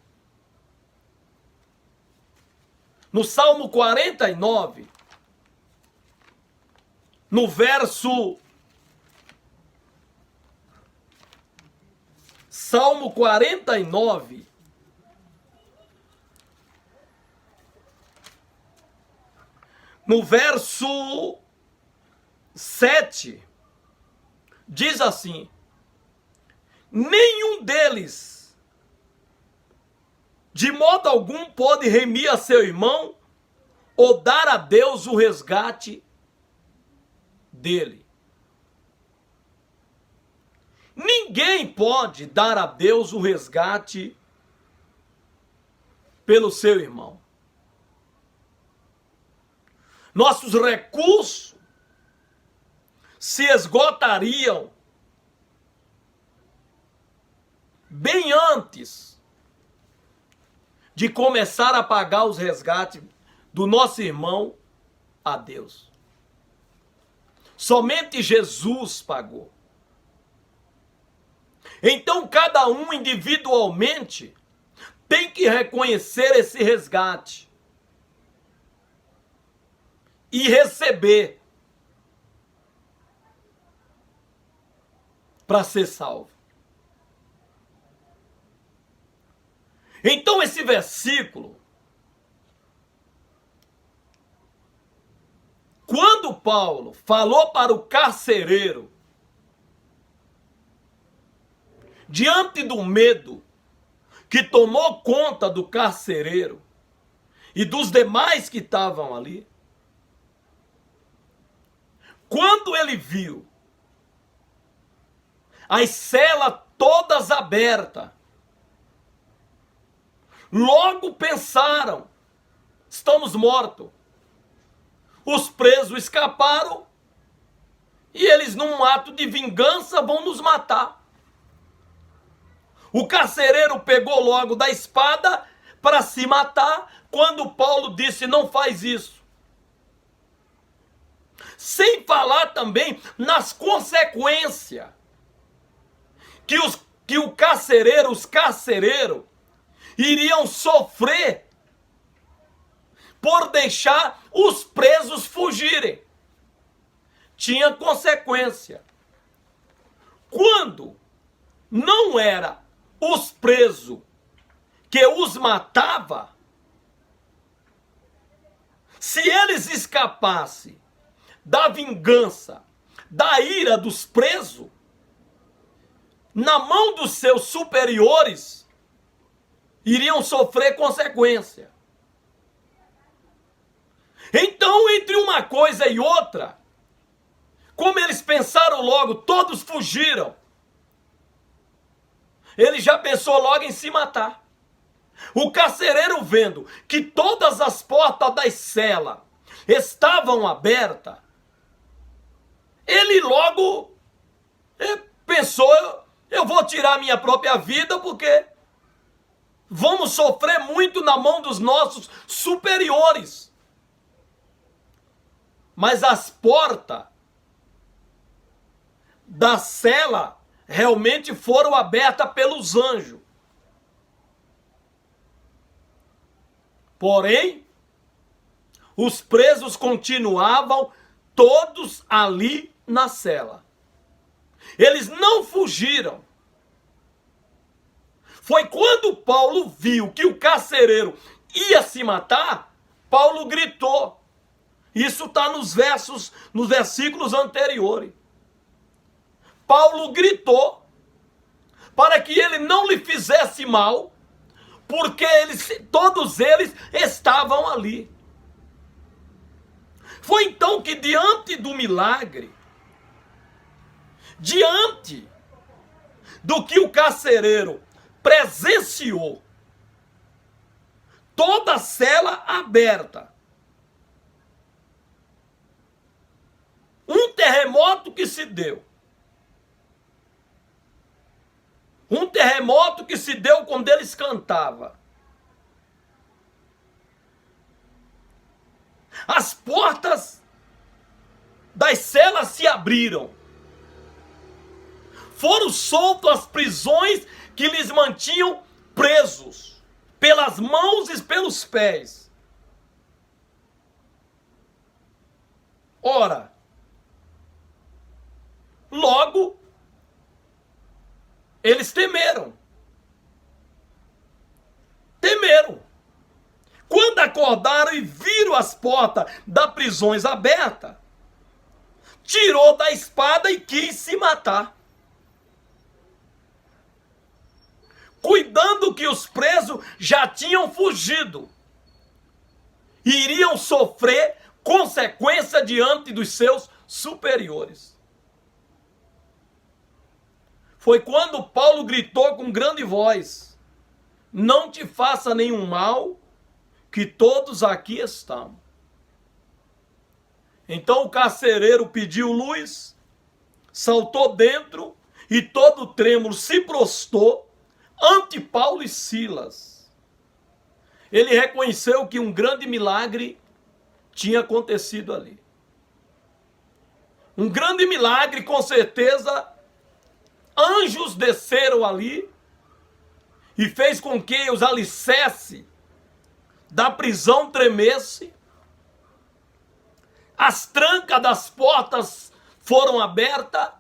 no verso Salmo 49, no verso 7, diz assim: nenhum deles, de modo algum, pode remir a seu irmão ou dar a Deus o resgate dele. Ninguém pode dar a Deus o resgate pelo seu irmão. Nossos recursos se esgotariam bem antes de começar a pagar os resgates do nosso irmão a Deus. Somente Jesus pagou. Então cada um individualmente tem que reconhecer esse resgate e receber para ser salvo. Então esse versículo, quando Paulo falou para o carcereiro, diante do medo que tomou conta do carcereiro e dos demais que estavam ali, quando ele viu as celas todas abertas, logo pensaram estamos mortos. Os presos escaparam e eles, num ato de vingança, vão nos matar. O carcereiro pegou logo da espada para se matar, quando Paulo disse: não faz isso. Sem falar também nas consequências que os carcereiros iriam sofrer por deixar os presos fugirem. Tinha consequência. Quando não era os presos que os matava, se eles escapassem da vingança, da ira dos presos, na mão dos seus superiores, iriam sofrer consequência. Então, entre uma coisa e outra, como eles pensaram logo, todos fugiram. Ele já pensou logo em se matar. O carcereiro, vendo que todas as portas das celas estavam abertas, ele logo pensou: eu vou tirar minha própria vida, porque vamos sofrer muito na mão dos nossos superiores. Mas as portas da cela realmente foram abertas pelos anjos. Porém, os presos continuavam todos ali na cela. Eles não fugiram. Foi quando Paulo viu que o carcereiro ia se matar, Paulo gritou. Isso está nos versículos anteriores. Paulo gritou para que ele não lhe fizesse mal, porque todos eles estavam ali. Foi então que, diante do milagre, diante do que o carcereiro presenciou, toda a cela aberta, um terremoto que se deu. Um terremoto que se deu quando eles cantavam. As portas das celas se abriram. Foram soltas as prisões que lhes mantinham presos, pelas mãos e pelos pés. Ora, logo, eles temeram. Temeram. Quando acordaram e viram as portas das prisões abertas, tirou da espada e quis se matar. Cuidando que os presos já tinham fugido e iriam sofrer consequência diante dos seus superiores. Foi quando Paulo gritou com grande voz: não te faça nenhum mal, que todos aqui estão. Então o carcereiro pediu luz, saltou dentro e todo trêmulo se prostrou ante Paulo e Silas. Ele reconheceu que um grande milagre tinha acontecido ali. Um grande milagre, com certeza. Anjos desceram ali e fez com que os alicerces da prisão tremesse. As trancas das portas foram abertas.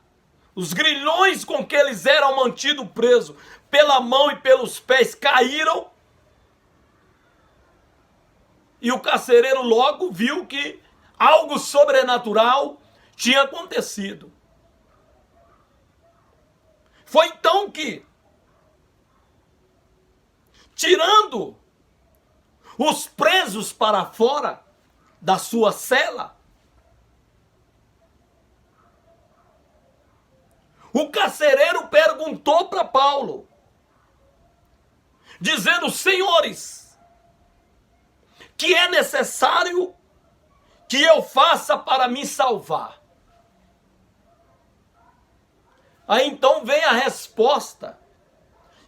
Os grilhões com que eles eram mantidos presos pela mão e pelos pés caíram. E o carcereiro logo viu que algo sobrenatural tinha acontecido. Foi então que, tirando os presos para fora da sua cela, o carcereiro perguntou para Paulo, dizendo: senhores, que é necessário que eu faça para me salvar? Aí então vem a resposta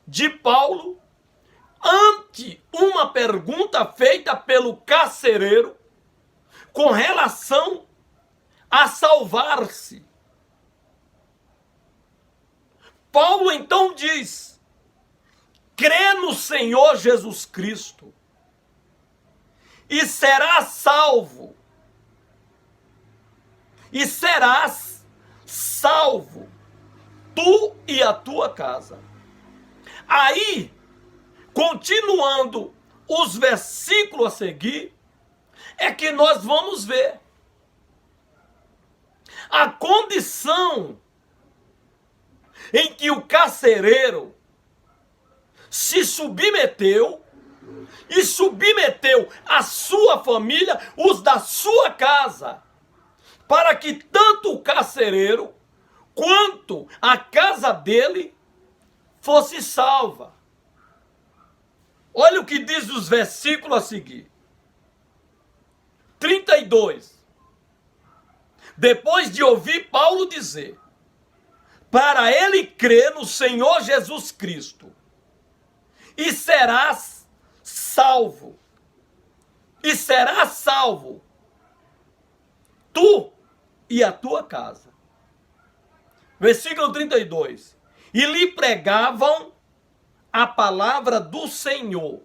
de Paulo ante uma pergunta feita pelo carcereiro com relação a salvar-se. Paulo então diz: crê no Senhor Jesus Cristo e serás salvo. E serás salvo, tu e a tua casa. Aí, continuando os versículos a seguir, é que nós vamos ver a condição em que o carcereiro se submeteu e submeteu a sua família, os da sua casa, para que tanto o carcereiro quanto a casa dele fosse salva. Olha o que diz os versículos a seguir. 32. Depois de ouvir Paulo dizer, para ele crer no Senhor Jesus Cristo, e serás salvo. E serás salvo, tu e a tua casa. Versículo 32. E lhe pregavam a palavra do Senhor.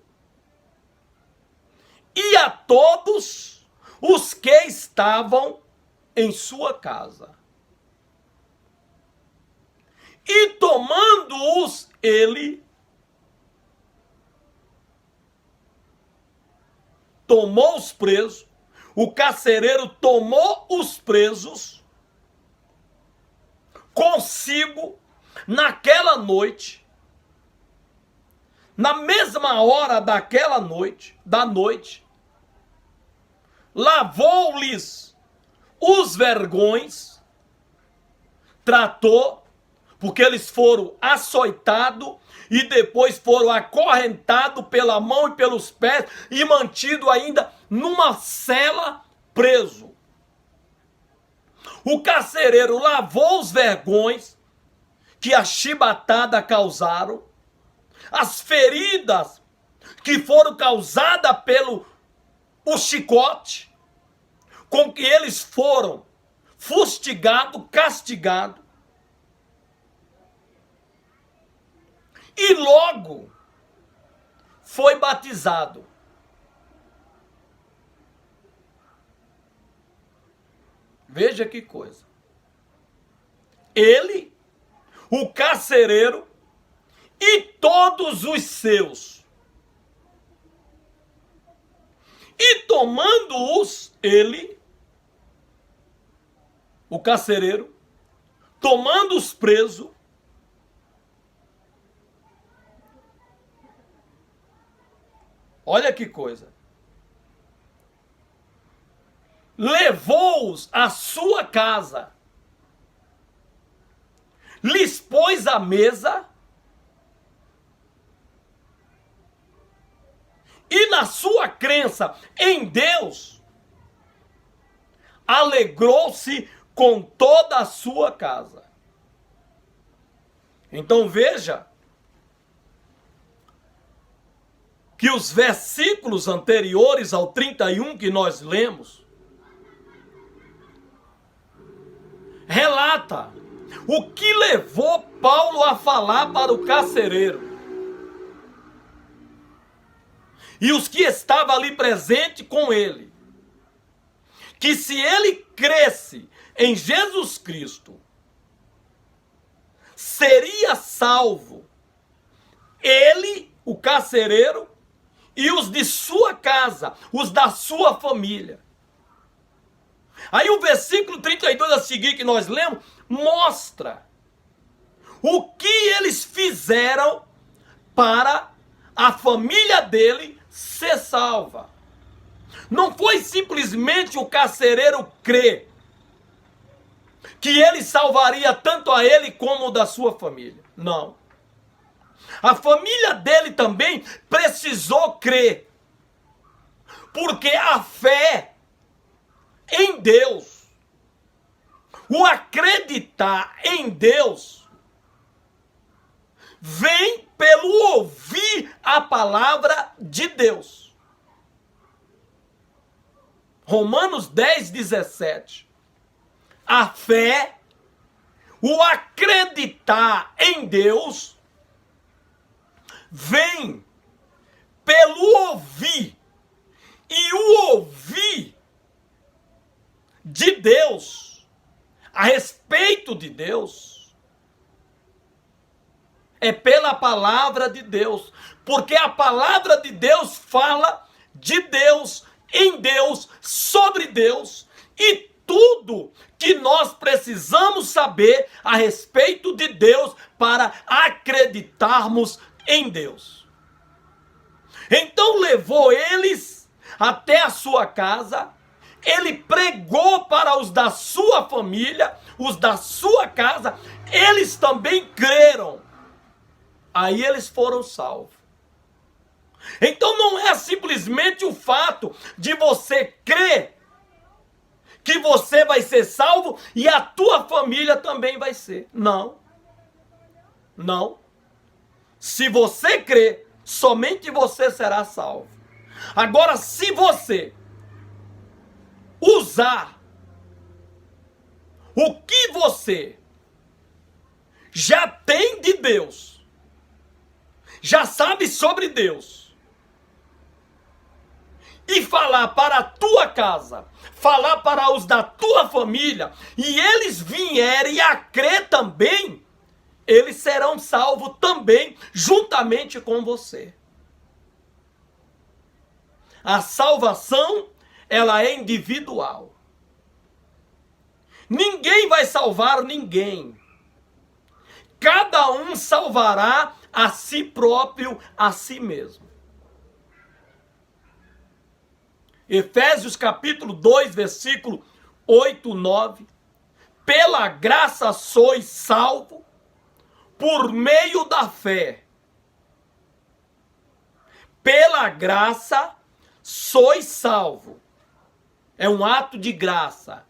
E a todos os que estavam em sua casa. E tomando-os ele, tomou os presos, o carcereiro tomou os presos consigo naquela noite, na mesma hora daquela noite, lavou-lhes os vergões, tratou, porque eles foram açoitados e depois foram acorrentados pela mão e pelos pés e mantido ainda numa cela preso. O carcereiro lavou os vergões que a chibatada causaram, as feridas que foram causadas pelo o chicote, com que eles foram fustigados, castigados. E logo foi batizado. Veja que coisa. Ele, o carcereiro e todos os seus. E tomando-os, ele, o carcereiro, tomando os presos, olha que coisa, levou-os à sua casa, lhes pôs à mesa, e na sua crença em Deus, alegrou-se com toda a sua casa. Então veja que os versículos anteriores ao 31 que nós lemos, relata o que levou Paulo a falar para o carcereiro. E os que estavam ali presentes com ele, que se ele cresce em Jesus Cristo, seria salvo ele, o carcereiro, e os de sua casa, os da sua família. Aí o versículo 32 a seguir que nós lemos, mostra o que eles fizeram para a família dele ser salva. Não foi simplesmente o carcereiro crer que ele salvaria tanto a ele como o da sua família. Não. A família dele também precisou crer. Porque a fé em Deus, o acreditar em Deus, vem pelo ouvir a palavra de Deus. Romanos 10, 17. A fé, o acreditar em Deus, vem pelo ouvir. E o ouvir de Deus, a respeito de Deus, é pela palavra de Deus. Porque a palavra de Deus fala de Deus, em Deus, sobre Deus. E tudo que nós precisamos saber a respeito de Deus para acreditarmos em Deus. Então levou eles até a sua casa, ele pregou para os da sua família, os da sua casa, eles também creram. Aí eles foram salvos. Então não é simplesmente o fato de você crer que você vai ser salvo e a tua família também vai ser. Não. Não. Se você crer, somente você será salvo. Agora, se você usar o que você já tem de Deus, já sabe sobre Deus, e falar para a tua casa, falar para os da tua família, e eles vierem a crer também, eles serão salvos também, juntamente com você. A salvação, ela é individual. Ninguém vai salvar ninguém. Cada um salvará a si próprio, a si mesmo. Efésios capítulo 2, versículo 8, 9. Pela graça sois salvo, por meio da fé. Pela graça sois salvo. É um ato de graça.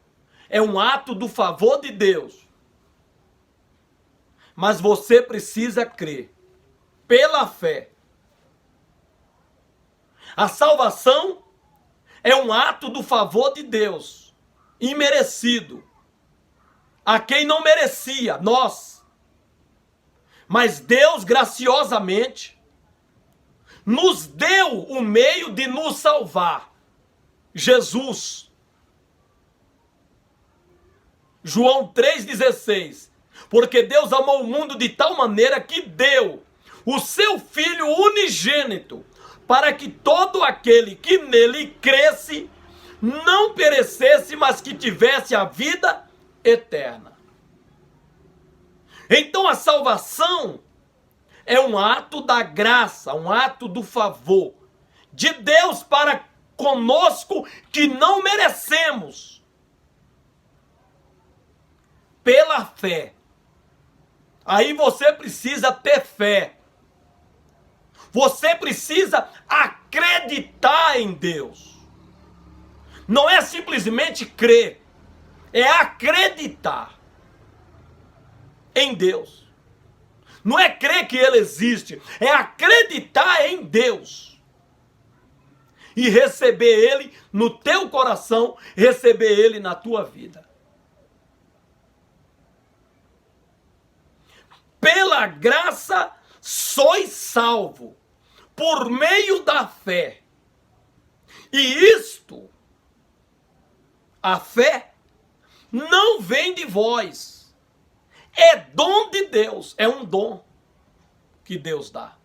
É um ato do favor de Deus. Mas você precisa crer. Pela fé. A salvação é um ato do favor de Deus. Imerecido. A quem não merecia, nós. Mas Deus graciosamente nos deu o meio de nos salvar. Jesus. João 3,16. Porque Deus amou o mundo de tal maneira que deu o seu Filho unigênito, para que todo aquele que nele cresce não perecesse, mas que tivesse a vida eterna. Então a salvação é um ato da graça, um ato do favor de Deus para conosco que não merecemos. Pela fé. Aí você precisa ter fé. Você precisa acreditar em Deus. Não é simplesmente crer, é acreditar em Deus. Não é crer que Ele existe, é acreditar em Deus. E receber Ele no teu coração, receber Ele na tua vida. Pela graça sois salvo, por meio da fé. E isto, a fé, não vem de vós. É dom de Deus, é um dom que Deus dá.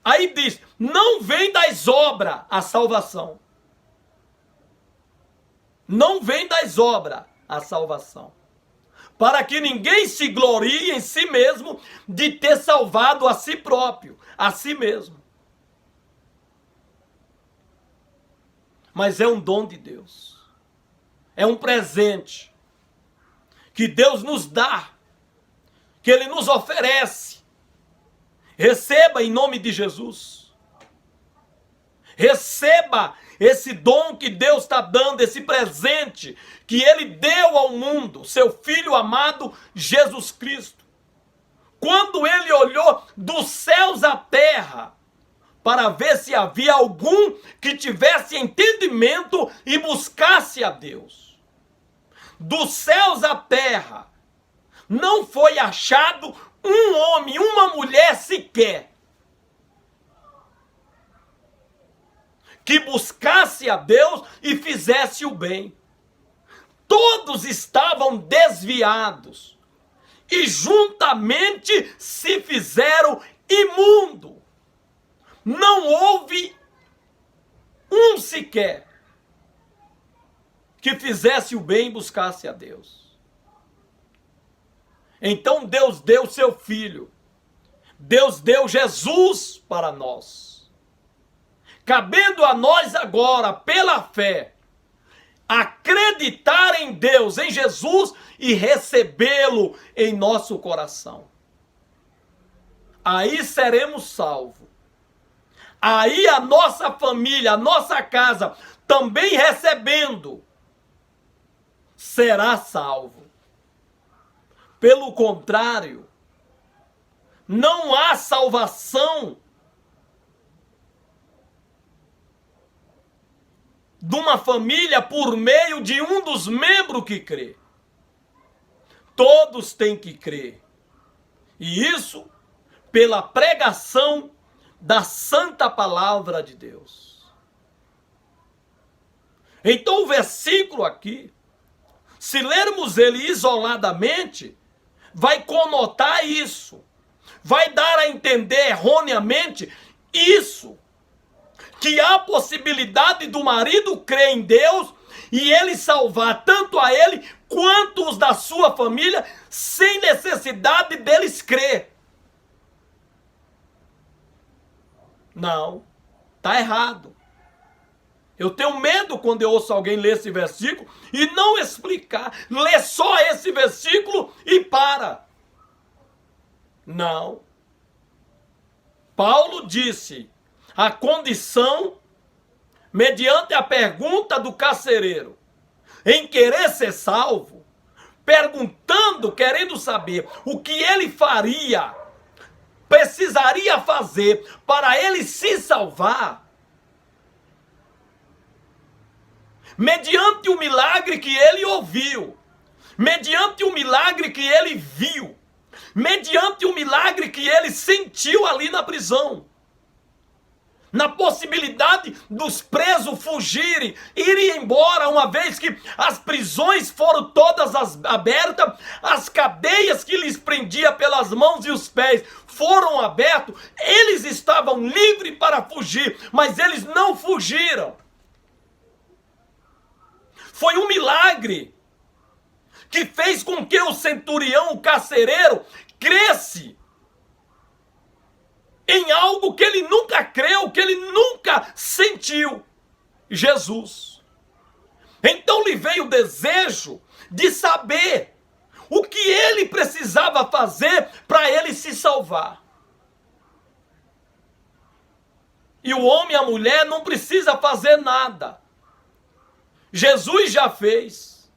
Aí diz, não vem das obras a salvação. Não vem das obras a salvação. Para que ninguém se glorie em si mesmo de ter salvado a si próprio, a si mesmo. Mas é um dom de Deus. É um presente que Deus nos dá, que Ele nos oferece. Receba em nome de Jesus. Receba esse dom que Deus está dando, esse presente que Ele deu ao mundo, seu Filho amado Jesus Cristo. Quando Ele olhou dos céus à terra, para ver se havia algum que tivesse entendimento e buscasse a Deus. Dos céus à terra, não foi achado um homem, uma mulher sequer, que buscasse a Deus e fizesse o bem. Todos estavam desviados e juntamente se fizeram imundo. Não houve um sequer que fizesse o bem e buscasse a Deus. Então Deus deu seu Filho. Deus deu Jesus para nós. Cabendo a nós agora, pela fé, acreditar em Deus, em Jesus e recebê-lo em nosso coração. Aí seremos salvos. Aí a nossa família, a nossa casa, também recebendo, será salvo. Pelo contrário, não há salvação de uma família por meio de um dos membros que crê. Todos têm que crer. E isso pela pregação da santa palavra de Deus. Então o versículo aqui, se lermos ele isoladamente, vai conotar isso. Vai dar a entender erroneamente isso. Que há possibilidade do marido crer em Deus e ele salvar tanto a ele quanto os da sua família sem necessidade deles crer. Não, está errado. Eu tenho medo quando eu ouço alguém ler esse versículo e não explicar. Lê só esse versículo e para. Não. Paulo disse a condição, mediante a pergunta do carcereiro, em querer ser salvo, perguntando, querendo saber o que ele faria, precisaria fazer para ele se salvar, mediante o milagre que ele ouviu, mediante o milagre que ele viu, mediante o milagre que ele sentiu ali na prisão, na possibilidade dos presos fugirem, irem embora, uma vez que as prisões foram todas abertas, as cadeias que lhes prendia pelas mãos e os pés foram abertos, eles estavam livres para fugir, mas eles não fugiram. Foi um milagre que fez com que o centurião, o carcereiro, cresce em algo que ele nunca creu, que ele nunca sentiu: Jesus. Então lhe veio o desejo de saber o que ele precisava fazer para ele se salvar. E o homem e a mulher não precisam fazer nada. Jesus já fez.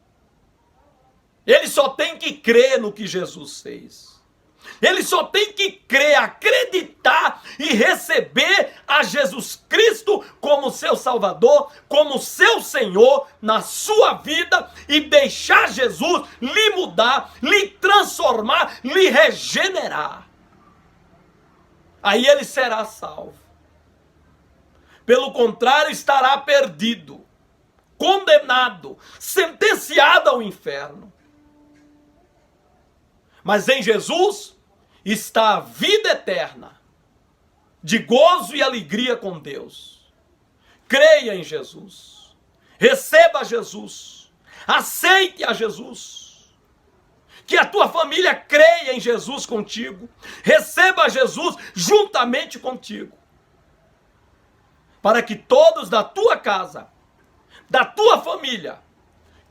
Ele só tem que crer no que Jesus fez. Ele só tem que crer, acreditar e receber a Jesus Cristo como seu Salvador, como seu Senhor na sua vida e deixar Jesus lhe mudar, lhe transformar, lhe regenerar. Aí ele será salvo. Pelo contrário, estará perdido, condenado, sentenciado ao inferno. Mas em Jesus está a vida eterna, de gozo e alegria com Deus. Creia em Jesus, receba Jesus, aceite a Jesus, que a tua família creia em Jesus contigo, receba Jesus juntamente contigo, para que todos da tua casa, da tua família,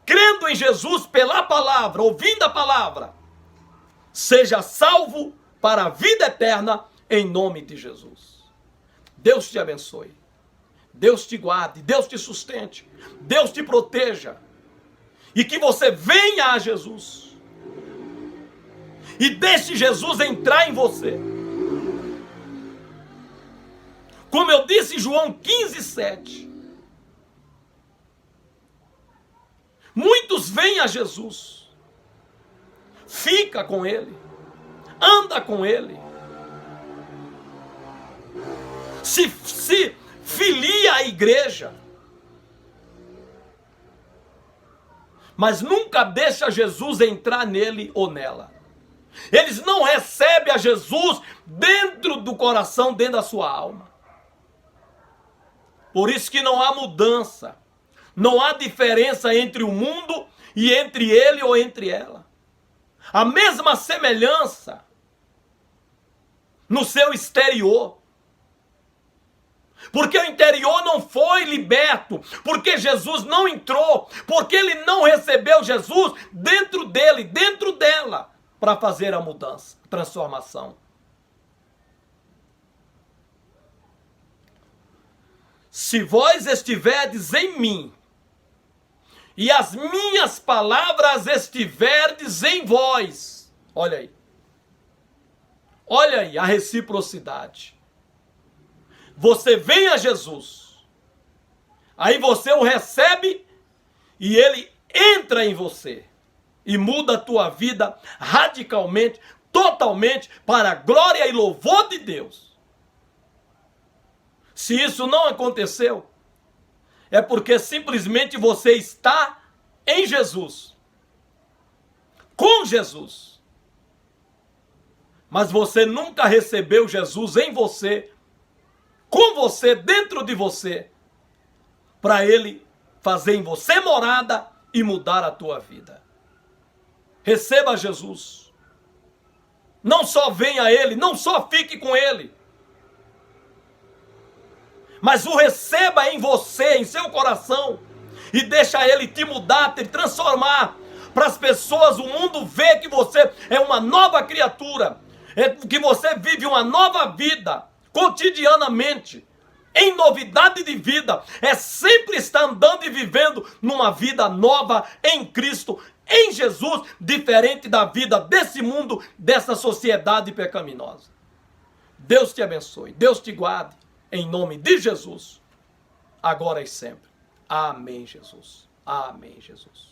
crendo em Jesus pela palavra, ouvindo a palavra, seja salvo para a vida eterna, em nome de Jesus. Deus te abençoe. Deus te guarde, Deus te sustente, Deus te proteja. E que você venha a Jesus. E deixe Jesus entrar em você. Como eu disse em João 15:7. Muitos vêm a Jesus. Fica com Ele. Anda com Ele. Se filia à igreja. Mas nunca deixa Jesus entrar nele ou nela. Eles não recebem a Jesus dentro do coração, dentro da sua alma. Por isso que não há mudança. Não há diferença entre o mundo e entre ele ou entre ela. A mesma semelhança no seu exterior. Porque o interior não foi liberto, porque Jesus não entrou, porque ele não recebeu Jesus dentro dele, dentro dela, para fazer a mudança, a transformação. Se vós estiverdes em mim, e as minhas palavras estiverdes em vós, olha aí a reciprocidade. Você vem a Jesus, aí você o recebe e ele entra em você e muda a tua vida radicalmente, totalmente, para a glória e louvor de Deus. Se isso não aconteceu, é porque simplesmente você está em Jesus, com Jesus, mas você nunca recebeu Jesus em você, com você, dentro de você, para ele fazer em você morada e mudar a tua vida. Receba Jesus. Não só venha a ele, não só fique com ele, mas o receba em você, em seu coração, e deixa ele te mudar, te transformar, para as pessoas, o mundo ver que você é uma nova criatura, que você vive uma nova vida, cotidianamente, em novidade de vida, é sempre estar andando e vivendo numa vida nova em Cristo, em Jesus, diferente da vida desse mundo, dessa sociedade pecaminosa. Deus te abençoe, Deus te guarde, em nome de Jesus, agora e sempre. Amém, Jesus. Amém, Jesus.